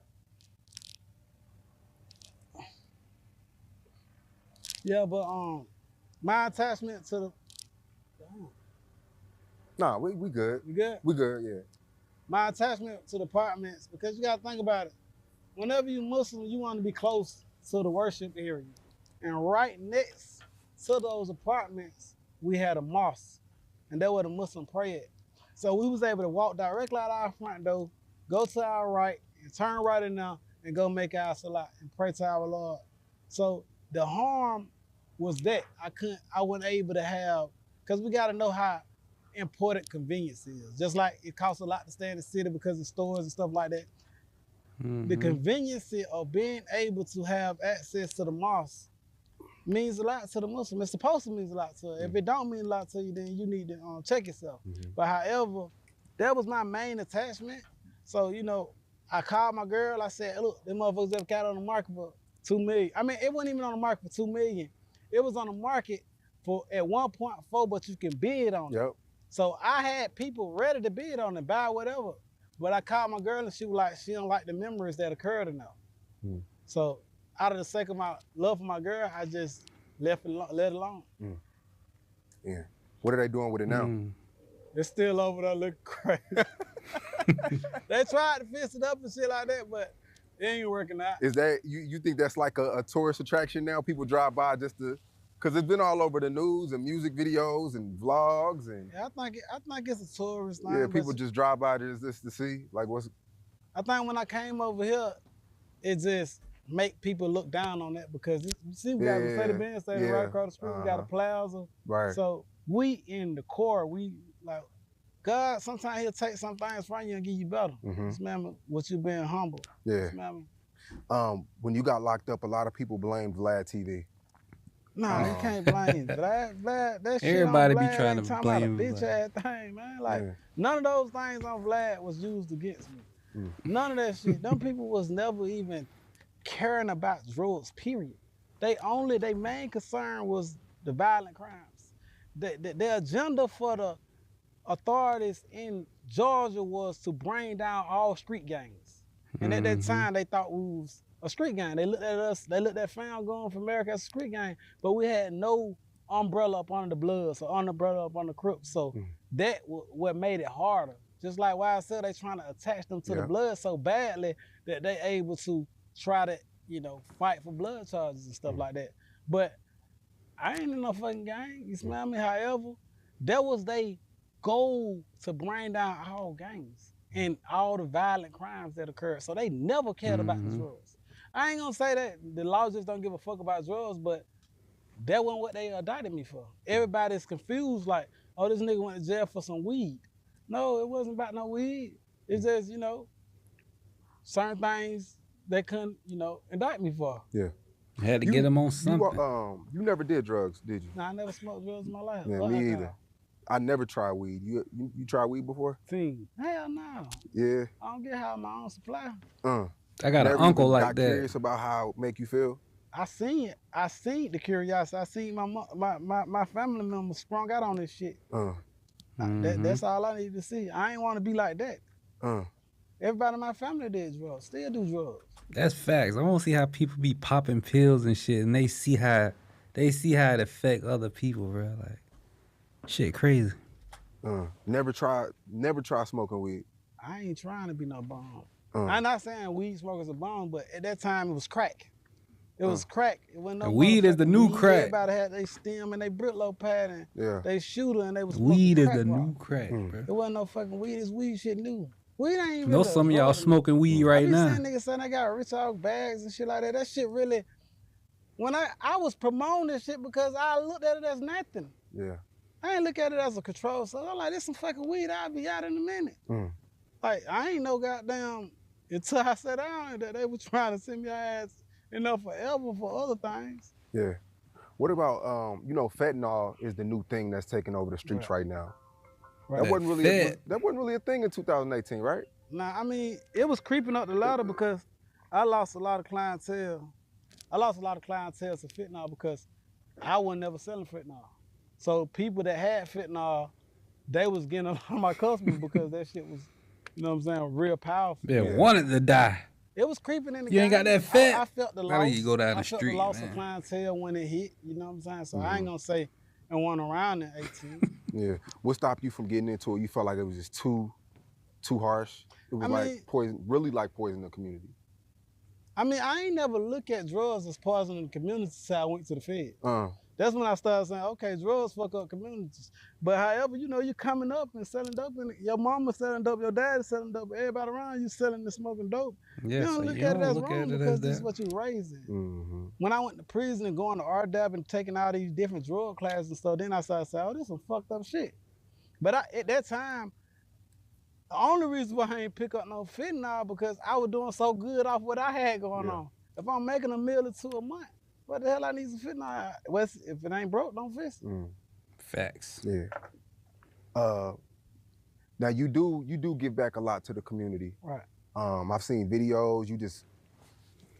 [SPEAKER 3] Yeah, but my attachment to the
[SPEAKER 2] Nah, we good.
[SPEAKER 3] You good?
[SPEAKER 2] We good, yeah.
[SPEAKER 3] My attachment to the apartments, because you gotta think about it. Whenever you Muslim, you want to be close to the worship area. And right next to those apartments, we had a mosque. And that's where the Muslim pray at. So we was able to walk directly out our front door, go to our right, and turn right in there, and go make our salat and pray to our Lord. So the harm was that I wasn't able to have, because we gotta know how important convenience is. Just like it costs a lot to stay in the city because of stores and stuff like that.
[SPEAKER 1] Mm-hmm.
[SPEAKER 3] The convenience of being able to have access to the mosque means a lot to the Muslim. It's supposed to mean a lot to her. If it don't mean a lot to you, then you need to check yourself. But however, that was my main attachment. So, I called my girl. I said, look, them motherfuckers ever got on the market for $2 million. I mean, it wasn't even on the market for $2 million. It was on the market for at 1.4, but you can bid on it.
[SPEAKER 2] Yep.
[SPEAKER 3] So I had people ready to bid on it, buy whatever. But I called my girl and she was like, she don't like the memories that occurred in there. So out of the sake of my love for my girl, I just let it alone.
[SPEAKER 2] Yeah. What are they doing with it now?
[SPEAKER 3] It's still over there looking crazy. They tried to fix it up and shit like that, but it ain't working out.
[SPEAKER 2] Is that, you think that's like a tourist attraction now? People drive by just to, because it's been all over the news and music videos and vlogs and.
[SPEAKER 3] Yeah, I think it's a tourist thing.
[SPEAKER 2] Yeah, people just drive by just to see, like what's.
[SPEAKER 3] I think when I came over here, it just make people look down on that because you see we got a Mercedes-Benz standing right across the street. We got a plaza.
[SPEAKER 2] Right.
[SPEAKER 3] So we in the core, we like, God, sometimes he'll take some things from you and give you better. Remember what you being humble.
[SPEAKER 2] Yeah.
[SPEAKER 3] Remember?
[SPEAKER 2] When you got locked up, a lot of people blamed Vlad TV.
[SPEAKER 3] No, you can't blame Vlad. That shit
[SPEAKER 1] Everybody
[SPEAKER 3] on
[SPEAKER 1] be
[SPEAKER 3] Vlad
[SPEAKER 1] trying
[SPEAKER 3] ain't
[SPEAKER 1] to
[SPEAKER 3] talking about a
[SPEAKER 1] blame
[SPEAKER 3] bitch
[SPEAKER 1] Vlad.
[SPEAKER 3] ass thing, man. Like none of those things on Vlad was used against me. None of that shit. Them people was never even caring about drugs, period. Their main concern was the violent crimes. The agenda for the authorities in Georgia was to bring down all street gangs. And at that time, they thought we was a street gang. They looked at us, they looked at Found Going for America as a street gang, but we had no umbrella up under the Bloods or umbrella up on the Crips. So that what made it harder. Just like why I said they trying to attach them to the Blood so badly that they able to try to, fight for blood charges and stuff like that. But I ain't in no fucking gang, you smell me? However, that was they goal to bring down all gangs and all the violent crimes that occurred. So they never cared about the drugs. I ain't gonna say that the law just don't give a fuck about drugs, but that wasn't what they indicted me for. Everybody's confused like, oh, this nigga went to jail for some weed. No, it wasn't about no weed. It's just, certain things they couldn't, indict me for.
[SPEAKER 2] Yeah.
[SPEAKER 1] Had to get them on something.
[SPEAKER 2] You never did drugs, did you?
[SPEAKER 3] Nah, I never smoked drugs in my life.
[SPEAKER 2] Yeah, me either. I never tried weed. You tried weed before?
[SPEAKER 3] Hell no.
[SPEAKER 2] Yeah.
[SPEAKER 3] I don't get high on my own supply.
[SPEAKER 1] I got an uncle like that.
[SPEAKER 2] Curious about how it make you feel?
[SPEAKER 3] I seen it. I seen the curiosity. I seen my family members sprung out on this shit. That's all I need to see. I ain't want to be like that. Everybody in my family did drugs, still do drugs.
[SPEAKER 1] That's facts. I want to see how people be popping pills and shit, and they see how it affect other people, bro. Like, shit, crazy.
[SPEAKER 2] Never try smoking weed.
[SPEAKER 3] I ain't trying to be no bum. I'm not saying weed smokers are bum, but at that time it was crack. It was crack. It wasn't no
[SPEAKER 1] weed is the new crack.
[SPEAKER 3] Everybody had their stem and they Britlow pad and they shooter and they was
[SPEAKER 1] weed is the
[SPEAKER 3] rock.
[SPEAKER 1] new crack, bro.
[SPEAKER 3] It wasn't no fucking weed. This weed shit new. Weed ain't even.
[SPEAKER 1] Know some of y'all smoking weed right now.
[SPEAKER 3] I be seeing niggas saying they got rich off bags and shit like that. That shit really. When I was promoting this shit because I looked at it as nothing.
[SPEAKER 2] Yeah.
[SPEAKER 3] I ain't look at it as a control. So I'm like, this some fucking weed. I'll be out in a minute. Like I ain't no goddamn until I sat down that they was trying to send me ass. Forever for other things.
[SPEAKER 2] Yeah. What about fentanyl is the new thing that's taking over the streets right now. Right. That wasn't really a thing in 2018, right?
[SPEAKER 3] Nah, I mean, it was creeping up the ladder because I lost a lot of clientele. I lost a lot of clientele to fentanyl because I wasn't never selling fentanyl. So people that had fentanyl, they was getting on my customers because that shit was, real powerful.
[SPEAKER 1] They wanted to die.
[SPEAKER 3] It was creeping in the
[SPEAKER 1] You ain't got that fat?
[SPEAKER 3] I felt the loss.
[SPEAKER 1] You go down the street,
[SPEAKER 3] I felt the loss of clientele when it hit, you know what I'm saying? So I ain't gonna say it wasn't around in 18.
[SPEAKER 2] Yeah. What stopped you from getting into it? You felt like it was just too harsh? It was like poison, really like poison the community.
[SPEAKER 3] I mean, I ain't never look at drugs as poison in the community until I went to the Fed. That's when I started saying, okay, drugs fuck up communities. But however, you coming up and selling dope, and your mama selling dope, your dad is selling dope, everybody around you selling and smoking dope.
[SPEAKER 1] Yeah,
[SPEAKER 3] you don't look at it as wrong because this is what you're raising. When I went to prison and going to RDAB and taking all these different drug classes and stuff, then I started saying, oh, this is some fucked up shit. But at that time, the only reason why I ain't pick up no fentanyl because I was doing so good off what I had going on. If I'm making $1 or $2 a month, what the hell I need some fentanyl? Well, if it ain't broke, don't fix it.
[SPEAKER 1] Facts.
[SPEAKER 2] Yeah. Now you do give back a lot to the community.
[SPEAKER 3] Right.
[SPEAKER 2] I've seen videos, you just,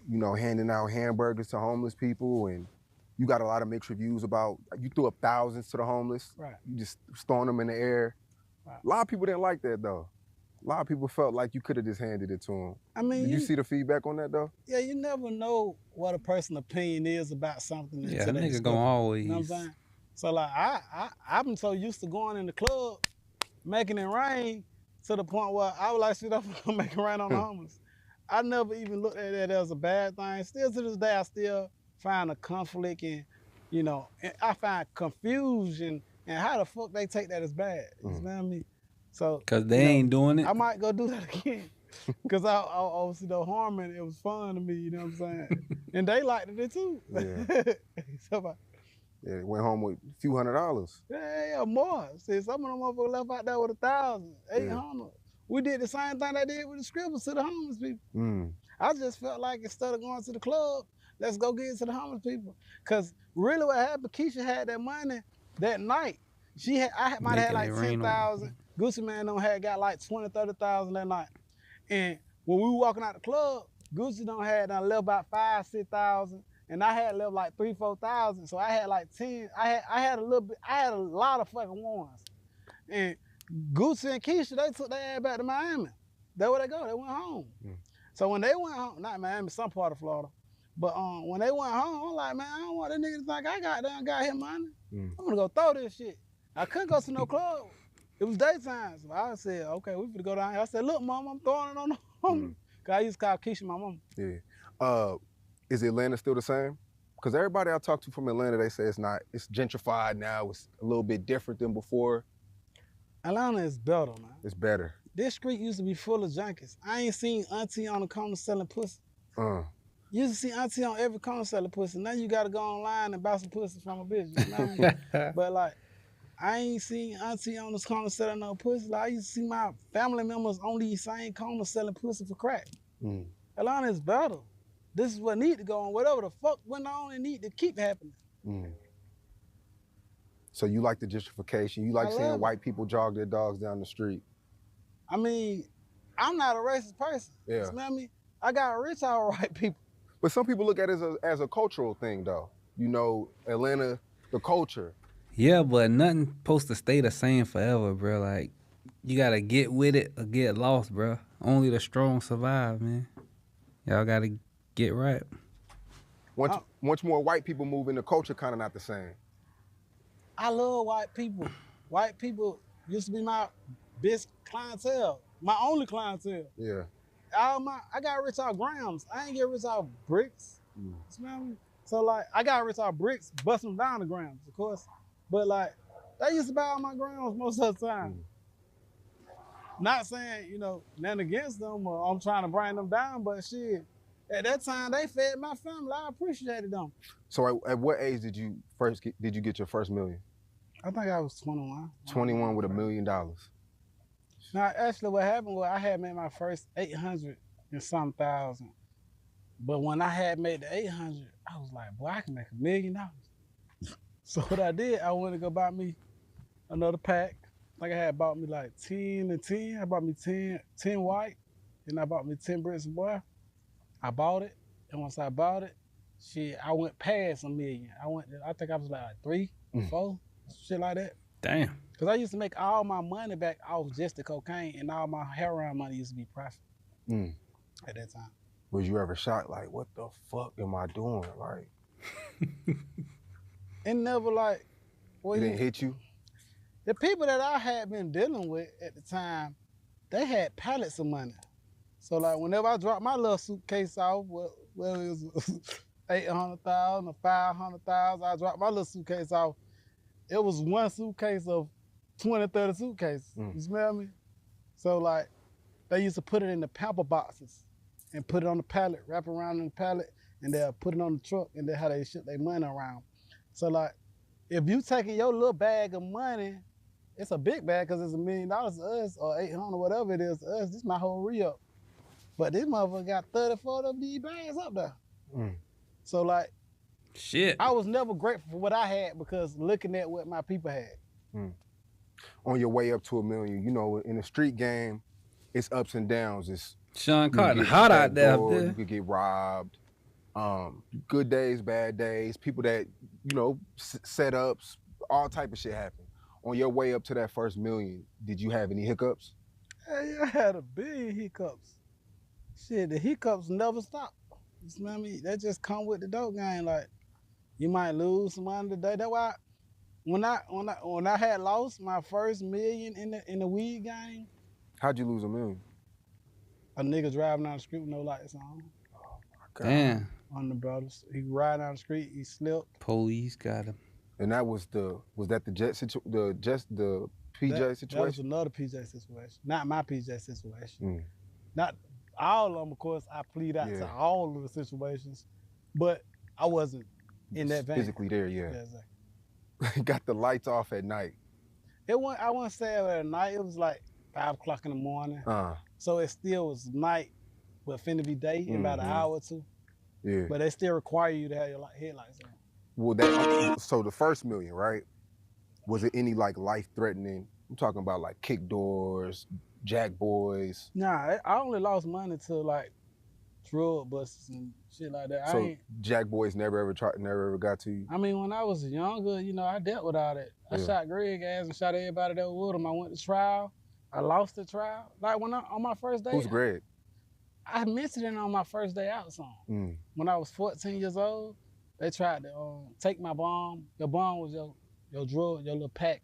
[SPEAKER 2] handing out hamburgers to homeless people, and you got a lot of mixed reviews about, you threw up thousands to the homeless.
[SPEAKER 3] Right.
[SPEAKER 2] You just throwing them in the air. Right. A lot of people didn't like that though. A lot of people felt like you could have just handed it to them. I mean, did you see the feedback on that though?
[SPEAKER 3] Yeah, you never know what a person's opinion is about something.
[SPEAKER 1] Yeah, that nigga gonna always.
[SPEAKER 3] You know what I'm saying? So like, I've been so used to going in the club, making it rain, to the point where I was like, shit, I'm gonna make it rain on the homeless. I never even looked at that as a bad thing. Still to this day, I still find a conflict and, I find confusion and how the fuck they take that as bad. You know what I mean? So,
[SPEAKER 1] cause they ain't doing it.
[SPEAKER 3] I might go do that again. Cause I obviously the harming, it was fun to me, you know what I'm saying? And they liked it too.
[SPEAKER 2] Yeah. Yeah, went home with a few $100s.
[SPEAKER 3] Yeah, more. See, some of them motherfuckers left out there with 1,000, 800. We did the same thing they did with the scribbles to the homeless people. I just felt like instead of going to the club, let's go get it to the homeless people. Cause really what happened, Keisha had that money that night. I might have had like 10,000. Gucci Man had got like 20, 30,000 that night. And when we were walking out the club, Gucci had left about 5, 6,000. And I had left like 3, 4,000. So I had like 10. I had a lot of fucking ones. And Gucci and Keisha, they took their ass back to Miami. That's where they go. They went home. So when they went home, not Miami, some part of Florida. But when they went home, I'm like, man, I don't want that nigga to think I got him money. I'm gonna go throw this shit. I couldn't go to no club. It was daytime. So I said, okay, we finna go down here. I said, look, mama, I'm throwing it on the homeless. Cause I used to call Keisha my mama.
[SPEAKER 2] Yeah. Is Atlanta still the same? Because everybody I talk to from Atlanta, they say it's not. It's gentrified now. It's a little bit different than before.
[SPEAKER 3] Atlanta is better, man.
[SPEAKER 2] It's better.
[SPEAKER 3] This street used to be full of junkies. I ain't seen auntie on the corner selling pussy. You used to see auntie on every corner selling pussy. Now you gotta go online and buy some pussy from a bitch. You know what I mean? But like, I ain't seen auntie on this corner selling no pussy. Like, I used to see my family members on these same corners selling pussy for crack. Atlanta is better. This is what need to go on. Whatever the fuck went on, it need to keep happening.
[SPEAKER 2] So you like the gentrification? You like seeing white people jog their dogs down the street?
[SPEAKER 3] I mean, I'm not a racist person. Yeah. You smell me? I got rich out white people.
[SPEAKER 2] But some people look at it as a cultural thing, though. You know, Atlanta, the culture.
[SPEAKER 1] Yeah, but nothing supposed to stay the same forever, bro. Like, you gotta get with it or get lost, bro. Only the strong survive, man. Y'all gotta get right.
[SPEAKER 2] Once more white people move in, the culture kind of not the same.
[SPEAKER 3] I love white people. White people used to be my best clientele, my only clientele.
[SPEAKER 2] Yeah.
[SPEAKER 3] I got rich out grams. I ain't get rich out bricks. You smell me? So like, I got rich out bricks, busting them down to grams, of course. But like, they used to buy all my grams most of the time. Not saying, you know, nothing against them or I'm trying to bring them down, but shit, at that time they fed my family. I appreciated them.
[SPEAKER 2] So at what age did you get your first million?
[SPEAKER 3] I think I was 21.
[SPEAKER 2] 21 with $1 million.
[SPEAKER 3] Now, actually, what happened was I had made my first 800 and some thousand. But when I had made the 800, I was like, boy, I can make $1 million. So what I did, I went to go buy me another pack. I think I had bought me like 10 and 10. I bought me 10 white. Then I bought me 10 bricks, boy. I bought it. And once I bought it, shit, I went past $1 million. I think I was like 3, 4, shit like that.
[SPEAKER 1] Damn.
[SPEAKER 3] Because I used to make all my money back off just the cocaine, and all my heroin money used to be profit at that time.
[SPEAKER 2] Was you ever shocked, like, what the fuck am I doing? Like,
[SPEAKER 3] it never like...
[SPEAKER 2] It didn't hit you?
[SPEAKER 3] The people that I had been dealing with at the time, they had pallets of money. So like, whenever I dropped my little suitcase off, well it was 800,000 or 500,000, I dropped my little suitcase off. It was one suitcase of 20, 30 suitcases. You smell me? So like, they used to put it in the pamper boxes and put it on the pallet, wrap around in the pallet, and they'll put it on the truck, and that's how they ship their money around. So like, if you taking your little bag of money, it's a big bag because it's $1 million to us, or 800, whatever it is to us. This is my whole re-up. But this motherfucker got 30, 40 of these bags up there. So like,
[SPEAKER 1] shit,
[SPEAKER 3] I was never grateful for what I had because looking at what my people had.
[SPEAKER 2] On your way up to $1 million, you know, in the street game, it's ups and downs. It's
[SPEAKER 1] Sean Cotton hot out there.
[SPEAKER 2] You could get robbed. Good days, bad days. People that, you know, setups, all type of shit happen. On your way up to that first $1 million, did you have any hiccups?
[SPEAKER 3] Hey, I had a billion hiccups. Shit, the hiccups never stop. You smell me? That just come with the dope game. Like, you might lose some money today. That's why when I had lost my first $1 million in the weed game.
[SPEAKER 2] How'd you lose $1 million?
[SPEAKER 3] A nigga driving down the street with no lights on.
[SPEAKER 2] Oh my God.
[SPEAKER 1] Damn.
[SPEAKER 3] On the brothers. He riding down the street, he slipped.
[SPEAKER 1] Police got him.
[SPEAKER 2] And that was that the PJ situation?
[SPEAKER 3] That was another PJ situation. Not my PJ situation. Not all of them, of course, I plead out to all of the situations, but I wasn't in that vein.
[SPEAKER 2] Physically there, yeah. Exactly. Got the lights off at night.
[SPEAKER 3] I wouldn't say it at night. It was like 5 o'clock in the morning. So it still was night, but finna be day in about an hour or two.
[SPEAKER 2] Yeah.
[SPEAKER 3] But they still require you to have your headlights on.
[SPEAKER 2] Well, so the first $1 million, right? Was it any like life-threatening? I'm talking about like kick doors, jack boys.
[SPEAKER 3] Nah, I only lost money to like drug busts and shit like that.
[SPEAKER 2] So jack boys never ever got to you?
[SPEAKER 3] I mean, when I was younger, you know, I dealt with all that. I shot Greg ass and shot everybody that was with him. I went to trial. I lost the trial. Like on my first day.
[SPEAKER 2] Who's Greg?
[SPEAKER 3] I mentioned it on my first day out song. When I was 14 years old, they tried to take my bomb. Your bomb was your drug, your little pack.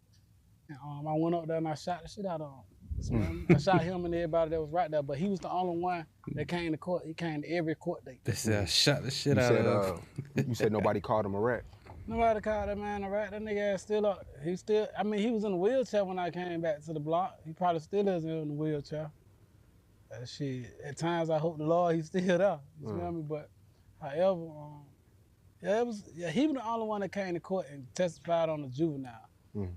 [SPEAKER 3] And I went up there and I shot the shit out of him. I shot him and everybody that was right there, but he was the only one that came to court. He came to every court date.
[SPEAKER 1] They said I shot the shit out of him.
[SPEAKER 2] You said nobody called him a rat.
[SPEAKER 3] Nobody called that man a rat. That nigga ass still up. He was in a wheelchair when I came back to the block. He probably still is in the wheelchair. Shit, at times I hope the Lord he's still there. You feel me? But however, he was the only one that came to court and testified on the juvenile.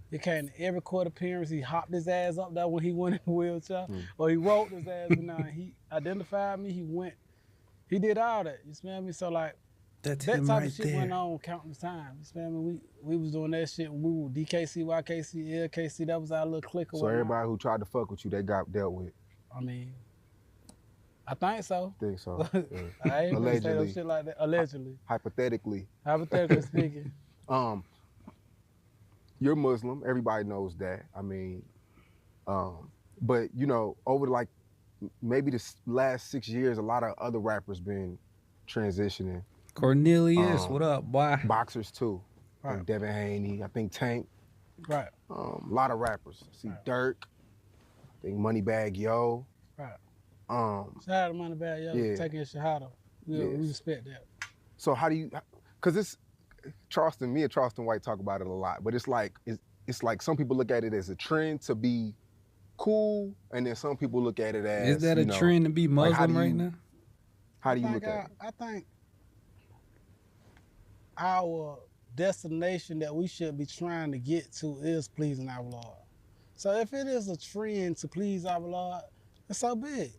[SPEAKER 3] He came to every court appearance. He hopped his ass up there when he went in the wheelchair, or he rolled his ass down. He identified me. He did all that. You smell me? So like
[SPEAKER 1] That's
[SPEAKER 3] that
[SPEAKER 1] him
[SPEAKER 3] type
[SPEAKER 1] right
[SPEAKER 3] of shit
[SPEAKER 1] there.
[SPEAKER 3] went on countless times. You smell me? We was doing that shit when we were DKC, YKC, LKC. That was our little clique.
[SPEAKER 2] So everybody who tried to fuck with you, they got dealt with.
[SPEAKER 3] I mean, I think so.
[SPEAKER 2] Think so. Yeah.
[SPEAKER 3] I ain't gonna say no
[SPEAKER 2] Allegedly.
[SPEAKER 3] shit like that. Allegedly.
[SPEAKER 2] Hypothetically.
[SPEAKER 3] Hypothetically speaking.
[SPEAKER 2] You're Muslim. Everybody knows that. I mean, but you know, over like maybe the last 6 years, a lot of other rappers been transitioning.
[SPEAKER 1] Cornelius, what up, boy?
[SPEAKER 2] Boxers too.
[SPEAKER 3] Right.
[SPEAKER 2] Like Devin Haney, I think Tank.
[SPEAKER 3] Right.
[SPEAKER 2] A lot of rappers. See Dirk. I think Moneybag Yo.
[SPEAKER 3] Right.
[SPEAKER 2] Shout
[SPEAKER 3] out to Moneybag Yo,
[SPEAKER 2] yeah.
[SPEAKER 3] taking your shahada. We respect that.
[SPEAKER 2] So how do you? Cause it's Charleston. Me and Charleston White talk about it a lot, but it's like some people look at it as a trend to be cool, and then some people look at it as
[SPEAKER 1] is that a trend to be Muslim right now?
[SPEAKER 2] How do you look at it?
[SPEAKER 3] I think our destination that we should be trying to get to is pleasing our Lord. So if it is a trend to please our Lord, it's so big.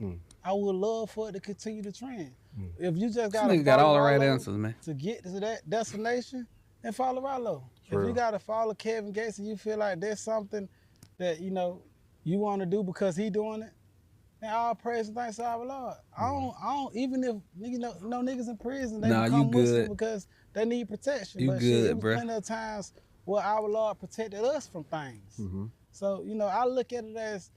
[SPEAKER 3] I would love for it to continue the trend. If you just
[SPEAKER 1] got all the right answers, man.
[SPEAKER 3] To get to that destination, then follow Ralo.
[SPEAKER 2] True.
[SPEAKER 3] If you gotta follow Kevin Gates and you feel like there's something that you want to do because he doing it, then all praise and thanks to our Lord. I don't even if niggas in prison, they become Muslim because they need protection.
[SPEAKER 1] You
[SPEAKER 3] but
[SPEAKER 1] good,
[SPEAKER 3] shit, it was
[SPEAKER 1] bro.
[SPEAKER 3] plenty of times where our Lord protected us from things. So, I look at it as,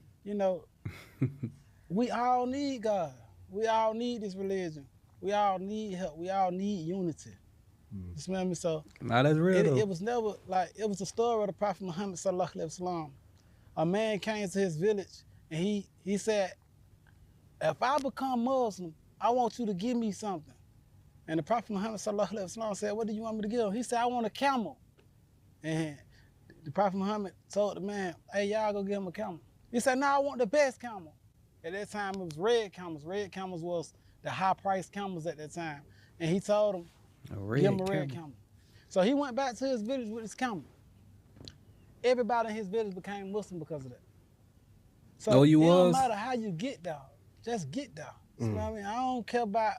[SPEAKER 3] we all need God. We all need this religion. We all need help. We all need unity. You smell me? So
[SPEAKER 1] Nah, that's real though.
[SPEAKER 3] it was never like, it was a story of the Prophet Muhammad sallallahu alaihi wasallam. A man came to his village and he said, if I become Muslim, I want you to give me something. And the Prophet Muhammad sallallahu alaihi wasallam said, what do you want me to give him? He said, I want a camel. And the Prophet Muhammad told the man, hey, y'all go give him a camel. He said, no, I want the best camel. At that time, it was red camels. Red camels was the high-priced camels at that time. And he told him, give him a red camel. So he went back to his village with his camel. Everybody in his village became Muslim because of that. So it don't matter how you get there. Just get there. You know what I mean? I don't care about,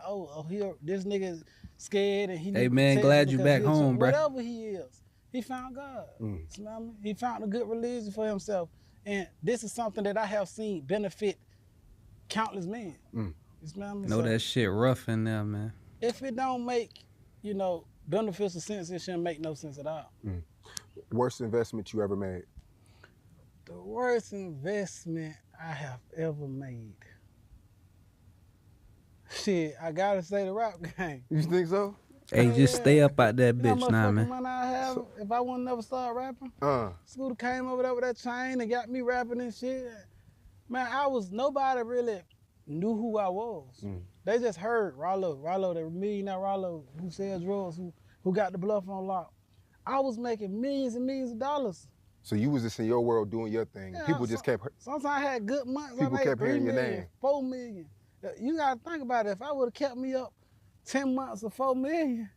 [SPEAKER 3] here, this nigga scared and he
[SPEAKER 1] Hey, man, glad you back home, bro.
[SPEAKER 3] Whatever he is, he found God. You know what I mean? He found a good religion for himself. And this is something that I have seen benefit countless men. You know what I mean?
[SPEAKER 1] Know that shit rough in there, man.
[SPEAKER 3] If it don't make, beneficial sense, it shouldn't make no sense at all.
[SPEAKER 2] Worst investment you ever made?
[SPEAKER 3] The worst investment I have ever made. Shit, I gotta say the rap game.
[SPEAKER 2] You think so?
[SPEAKER 1] Hey, just stay up out that bitch now, man.
[SPEAKER 3] Money I have, if I wouldn't never start rapping, Scooter came over there with that chain and got me rapping and shit. Man, nobody really knew who I was. They just heard Ralo, the millionaire Ralo who sells drugs, who got the bluff on lock. I was making millions and millions of dollars.
[SPEAKER 2] So you was just in your world doing your thing.
[SPEAKER 3] Yeah,
[SPEAKER 2] People just kept.
[SPEAKER 3] Sometimes I had good months.
[SPEAKER 2] People
[SPEAKER 3] I made
[SPEAKER 2] kept hearing
[SPEAKER 3] 3
[SPEAKER 2] your
[SPEAKER 3] million,
[SPEAKER 2] name.
[SPEAKER 3] 4 million. You gotta think about it. If I would have kept me up 10 months of 4 million,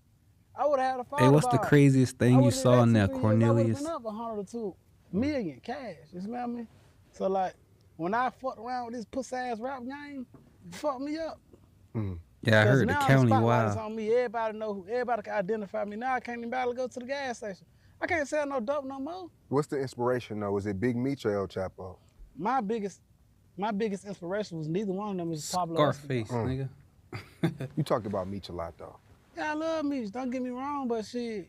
[SPEAKER 3] I would have had a fall.
[SPEAKER 1] Hey, what's the craziest thing you saw in there, Cornelius?
[SPEAKER 3] I would have been up 100 or 2 million cash. You smell me? So like, when I fucked around with this pussy ass rap game, it fucked me up.
[SPEAKER 1] Yeah, I heard the county wild.
[SPEAKER 3] On me. Everybody know everybody can identify me. Now I can't even barely go to the gas station. I can't sell no dope no more.
[SPEAKER 2] What's the inspiration though? Is it Big Meech or El Chapo?
[SPEAKER 3] My biggest inspiration was neither one of them is Pablo
[SPEAKER 1] Scarface, nigga.
[SPEAKER 2] You talked about Meech a lot though.
[SPEAKER 3] Yeah, I love Meech. Don't get me wrong, but shit,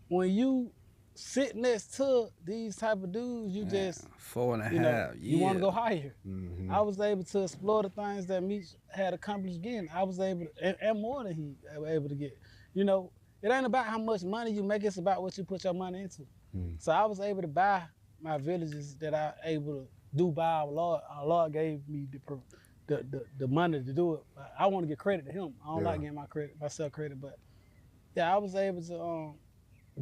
[SPEAKER 3] when you sit next to these type of dudes, you just
[SPEAKER 1] 4.5
[SPEAKER 3] you want to go higher. I was able to explore the things that Meech had accomplished again. I was able to, and more than he was able to get. It ain't about how much money you make, it's about what you put your money into. So I was able to buy my villages that I able to do by our Lord. Our Lord gave me the money to do it. I want to give credit to him. I don't like getting myself credit, but yeah, I was able to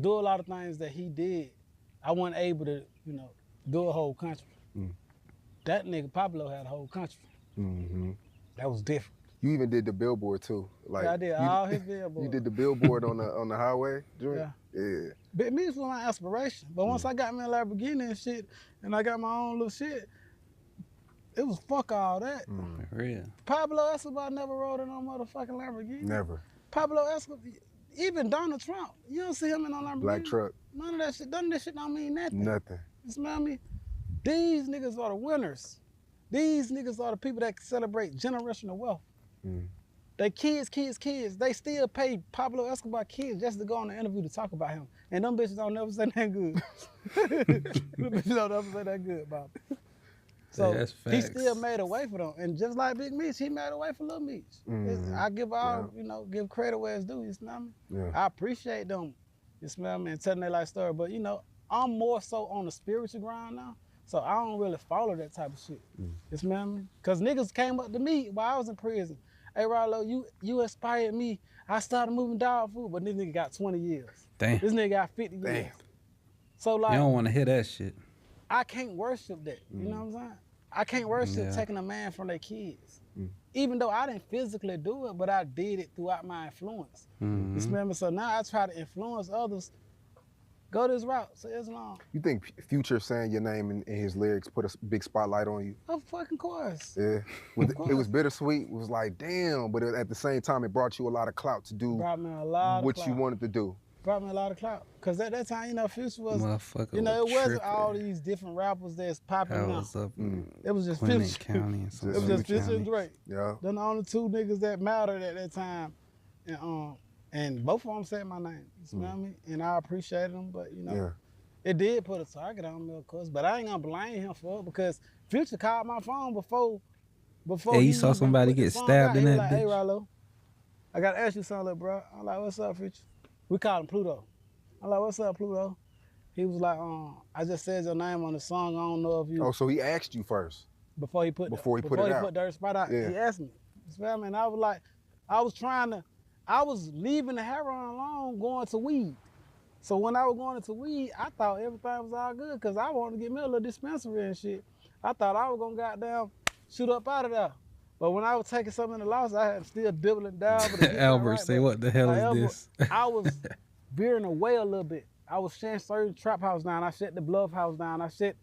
[SPEAKER 3] do a lot of things that he did. I wasn't able to, do a whole country. That nigga Pablo had a whole country. That was different.
[SPEAKER 2] You even did the billboard too. Like
[SPEAKER 3] Yeah, I did all his billboards.
[SPEAKER 2] You did the billboard on the highway joint?
[SPEAKER 3] Yeah.
[SPEAKER 2] Yeah.
[SPEAKER 3] Big Meats was my inspiration. But once I got me a Lamborghini and shit, and I got my own little shit, it was fuck all that.
[SPEAKER 1] For real.
[SPEAKER 3] Pablo Escobar never rode in no motherfucking Lamborghini.
[SPEAKER 2] Never.
[SPEAKER 3] Pablo Escobar, even Donald Trump, you don't see him in no Lamborghini.
[SPEAKER 2] Black truck.
[SPEAKER 3] None of that shit. None of that shit don't mean nothing.
[SPEAKER 2] Nothing.
[SPEAKER 3] You smell me? These niggas are the winners. These niggas are the people that celebrate generational wealth. They kids. They still pay Pablo Escobar kids just to go on the interview to talk about him. And them bitches don't never say that good. Them bitches don't never say that good about him. So
[SPEAKER 1] Yeah, that's
[SPEAKER 3] he
[SPEAKER 1] facts.
[SPEAKER 3] still made a way for them. And just like Big Meats, he made a way for Little Meats. I give all, give credit where it's due, you smell me?
[SPEAKER 2] Yeah.
[SPEAKER 3] I appreciate them, you smell me, and telling their life story. But I'm more so on the spiritual ground now. So I don't really follow that type of shit. You smell me? Cause niggas came up to me while I was in prison. Hey Ralo, you inspired me. I started moving dog food, but this nigga got 20 years.
[SPEAKER 1] Damn.
[SPEAKER 3] This nigga got 50 years. So like,
[SPEAKER 1] You don't want to hear that shit.
[SPEAKER 3] I can't worship that. You know what I'm saying? I can't worship taking a man from their kids. Even though I didn't physically do it, but I did it throughout my influence. You smell me? So now I try to influence others. Go this route, so Islam.
[SPEAKER 2] You think Future saying your name in his lyrics put a big spotlight on you?
[SPEAKER 3] Of fucking course.
[SPEAKER 2] Yeah. It was bittersweet. It was like, damn, but at the same time, it brought you a lot of clout to do
[SPEAKER 3] Brought me a lot of
[SPEAKER 2] what
[SPEAKER 3] clout.
[SPEAKER 2] you wanted to do.
[SPEAKER 3] Brought me a lot of clout. Cause at that time, Future was,
[SPEAKER 1] Motherfucker
[SPEAKER 3] it
[SPEAKER 1] was
[SPEAKER 3] wasn't
[SPEAKER 1] tripping.
[SPEAKER 3] all these different rappers that's popping
[SPEAKER 1] I
[SPEAKER 3] now.
[SPEAKER 1] was up in
[SPEAKER 3] It was just
[SPEAKER 1] Clinton
[SPEAKER 3] Future.
[SPEAKER 1] County and
[SPEAKER 3] It
[SPEAKER 1] some
[SPEAKER 3] was just
[SPEAKER 1] other
[SPEAKER 3] Future and
[SPEAKER 1] counties.
[SPEAKER 3] Drake.
[SPEAKER 2] Yeah.
[SPEAKER 3] They're the only two niggas that mattered at that time. And both of them said my name. You smell me? And I appreciated them, but
[SPEAKER 2] Yeah.
[SPEAKER 3] it did put a target on me, of course. But I ain't gonna blame him for it because Future called my phone before
[SPEAKER 1] Hey, you
[SPEAKER 3] he
[SPEAKER 1] saw
[SPEAKER 3] even
[SPEAKER 1] somebody
[SPEAKER 3] put the
[SPEAKER 1] get
[SPEAKER 3] song
[SPEAKER 1] stabbed
[SPEAKER 3] out.
[SPEAKER 1] in
[SPEAKER 3] He was
[SPEAKER 1] that
[SPEAKER 3] like, hey,
[SPEAKER 1] bitch?
[SPEAKER 3] Ralo, I gotta ask you something, little bro. I'm like, what's up, Future? We call him Pluto. I'm like, what's up, Pluto? He was like, I just said your name on the song. I don't know if you
[SPEAKER 2] Oh, so he asked you first.
[SPEAKER 3] before he put
[SPEAKER 2] it out.
[SPEAKER 3] Dirt Spot out.
[SPEAKER 2] Yeah.
[SPEAKER 3] He asked me. You smell me? And I was like, I was leaving the heroin alone, going to weed. So when I was going into weed, I thought everything was all good because I wanted to get me a little dispensary and shit. I thought I was gonna goddamn shoot up out of there. But when I was taking something in the loss, I had still dibbling down. But it
[SPEAKER 1] Albert,
[SPEAKER 3] right,
[SPEAKER 1] say
[SPEAKER 3] but
[SPEAKER 1] what the hell
[SPEAKER 3] however,
[SPEAKER 1] is
[SPEAKER 3] I was veering away a little bit. I was shutting certain trap house down. I shut the Bluff house down. I shut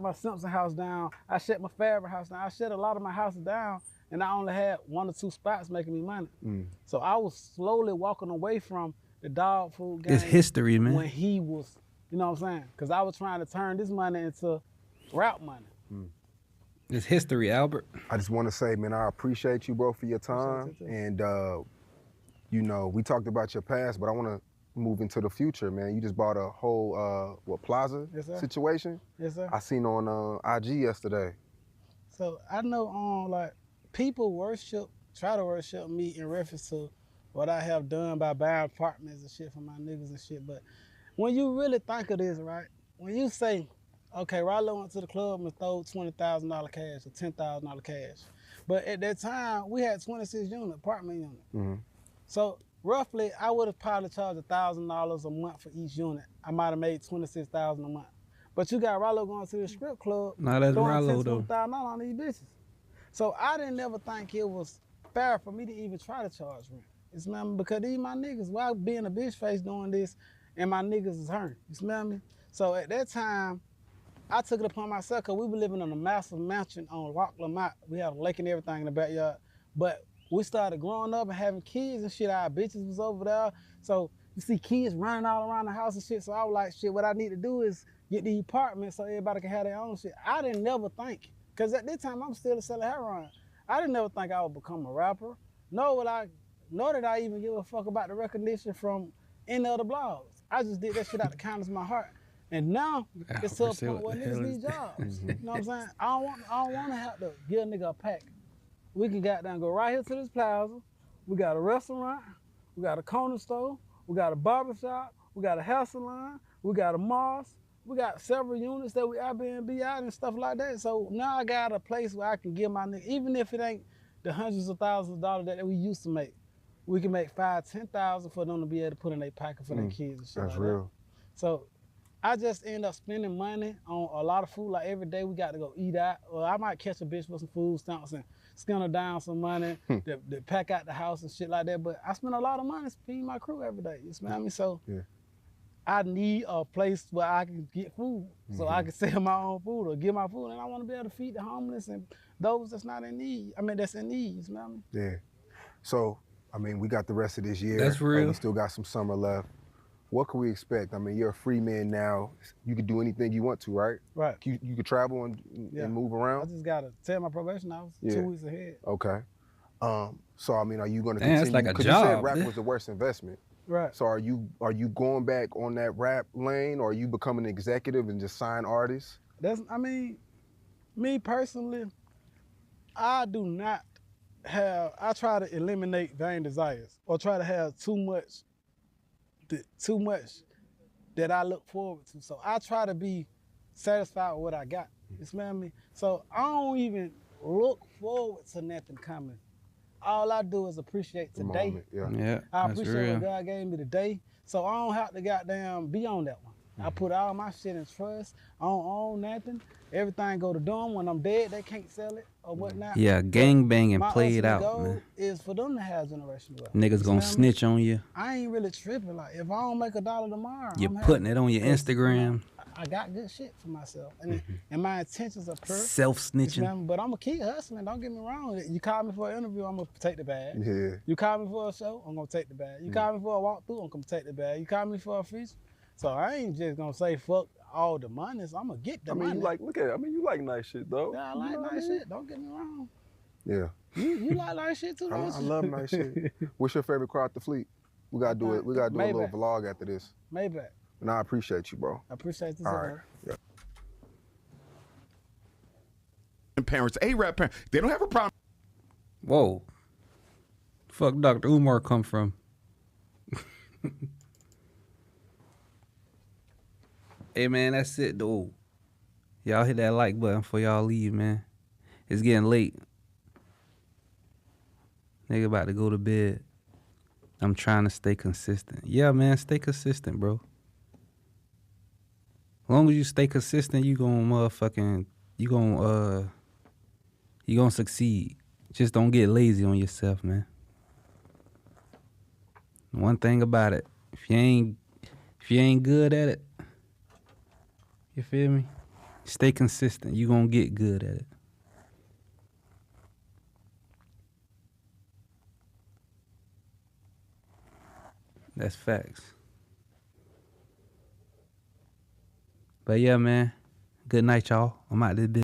[SPEAKER 3] my Simpson house down. I shut my Faber house down. I shut a lot of my houses down, and I only had 1 or 2 spots making me money. So I was slowly walking away from the dog food game.
[SPEAKER 1] It's history, man.
[SPEAKER 3] When he was, you know what I'm saying? Because I was trying to turn this money into route money.
[SPEAKER 1] It's history, Albert.
[SPEAKER 2] I just want to say, man, I appreciate you, bro, for your time.
[SPEAKER 3] Appreciate you,
[SPEAKER 2] And, we talked about your past, but I want to move into the future, man. You just bought a whole, plaza
[SPEAKER 3] Yes, sir.
[SPEAKER 2] situation?
[SPEAKER 3] Yes, sir.
[SPEAKER 2] I seen on IG yesterday.
[SPEAKER 3] So I know, like, people try to worship me in reference to what I have done by buying apartments and shit for my niggas and shit. But when you really think of this, right? When you say, okay, Ralo went to the club and stole $20,000 cash or $10,000 cash. But at that time, we had 26 apartment unit. So roughly, I would have probably charged $1,000 a month for each unit. I might have made $26,000 a month. But you got Ralo going to the strip club,
[SPEAKER 1] Nah, that's
[SPEAKER 3] throwing
[SPEAKER 1] Ralo, though.
[SPEAKER 3] $10,000 on these bitches. So I didn't never think it was fair for me to even try to charge rent. You smell me? Because these my niggas. Why being a bitch face doing this and my niggas is hurting? You smell me? So at that time, I took it upon myself because we were living in a massive mansion on Rock Lamont. We had a lake and everything in the backyard. But we started growing up and having kids and shit. Our bitches was over there. So you see kids running all around the house and shit. So I was like, shit, what I need to do is get the apartment so everybody can have their own shit. I didn't never think, because at that time I'm still selling heroin. I didn't never think I would become a rapper. Nor did I even give a fuck about the recognition from any other blogs. I just did that shit out the kindness of my heart. And now it's to a point where niggas need jobs. You know what I'm saying? I don't want to have to give a nigga a pack. We can goddamn go right here to this plaza. We got a restaurant. We got a corner store. We got a barbershop. We got a hair salon. We got a mosque. We got several units that we Airbnb out and stuff like that. So now I got a place where I can give my nigga, even if it ain't the hundreds of thousands of dollars that we used to make, we can make $5,000, $10,000 for them to be able to put in their pocket for their kids and shit.
[SPEAKER 2] That's
[SPEAKER 3] like
[SPEAKER 2] real.
[SPEAKER 3] That. So I just end up spending money on a lot of food. Like every day we got to go eat out. Or I might catch a bitch with some food stamps and skin her down some money to pack out the house and shit like that. But I spend a lot of money feeding my crew every day. You smell me? So I need a place where I can get food, so I can sell my own food or get my food, and I want to be able to feed the homeless and those that's not in need. I mean, that's in need. You smell me?
[SPEAKER 2] Yeah. So, I mean, we got the rest of this year.
[SPEAKER 1] That's real.
[SPEAKER 2] We still got some summer left. What can we expect? I mean, you're a free man now. You can do anything you want to, right?
[SPEAKER 3] Right.
[SPEAKER 2] You can travel and move
[SPEAKER 3] I
[SPEAKER 2] around?
[SPEAKER 3] just got to tell my probation officer 2 weeks ahead.
[SPEAKER 2] Okay. So, I mean, are you going to
[SPEAKER 1] Damn,
[SPEAKER 2] continue?
[SPEAKER 1] it's like a
[SPEAKER 2] Because you said
[SPEAKER 1] job.
[SPEAKER 2] rap was the worst investment.
[SPEAKER 3] Right.
[SPEAKER 2] So are you going back on that rap lane, or are you becoming an executive and just sign artists?
[SPEAKER 3] I mean, me personally, I do not I try to eliminate vain desires or try to have too much that I look forward to. So I try to be satisfied with what I got. You smell me? So I don't even look forward to nothing coming. All I do is appreciate today.
[SPEAKER 1] Yeah,
[SPEAKER 3] I
[SPEAKER 1] that's
[SPEAKER 3] appreciate
[SPEAKER 1] real.
[SPEAKER 3] what God gave me today. So I don't have to goddamn be on that one. I put all my shit in trust. I don't own nothing. Everything go to them. When I'm dead, they can't sell it or whatnot.
[SPEAKER 1] Yeah, gang banging
[SPEAKER 3] My
[SPEAKER 1] played
[SPEAKER 3] ultimate
[SPEAKER 1] out,
[SPEAKER 3] goal
[SPEAKER 1] man.
[SPEAKER 3] is for them to have generational wealth.
[SPEAKER 1] Niggas gonna snitch on you.
[SPEAKER 3] I ain't really tripping. Like, if I don't make $1 tomorrow,
[SPEAKER 1] You're
[SPEAKER 3] I'm
[SPEAKER 1] putting
[SPEAKER 3] happy.
[SPEAKER 1] it on your
[SPEAKER 3] 'Cause,
[SPEAKER 1] Instagram.
[SPEAKER 3] I got good shit for myself. And my intentions are pure.
[SPEAKER 1] Self-snitching.
[SPEAKER 3] But I'm going to keep hustling. Don't get me wrong. You call me for an interview, I'm going to take the bag.
[SPEAKER 2] Yeah.
[SPEAKER 3] You call me for a show, I'm going to take the bag. You call me for a walkthrough, I'm going to take the bag. You call me for a feature. So I ain't just going to say fuck all the money. So I'm going to get the money.
[SPEAKER 2] You like nice shit, though.
[SPEAKER 3] Yeah, I like nice shit. Don't get me wrong.
[SPEAKER 2] Yeah.
[SPEAKER 3] You like nice shit too, don't
[SPEAKER 2] I
[SPEAKER 3] you?
[SPEAKER 2] love nice shit. What's your favorite car at the fleet? We got to do it. We got to do a little vlog after this.
[SPEAKER 3] Maybach.
[SPEAKER 2] And I appreciate you, bro.
[SPEAKER 3] I appreciate this.
[SPEAKER 2] All right. Yeah.
[SPEAKER 4] Parents, A-rap parents, they don't have a problem.
[SPEAKER 1] Whoa. Fuck Dr. Umar come from? Hey, man, that's it, though. Y'all hit that like button before y'all leave, man. It's getting late. Nigga about to go to bed. I'm trying to stay consistent. Yeah, man, stay consistent, bro. As long as you stay consistent, you gonna succeed. Just don't get lazy on yourself, man. One thing about it, if you ain't good at it, you feel me? Stay consistent. You gonna get good at it. That's facts. But yeah, man. Good night, y'all. I'm out this bitch.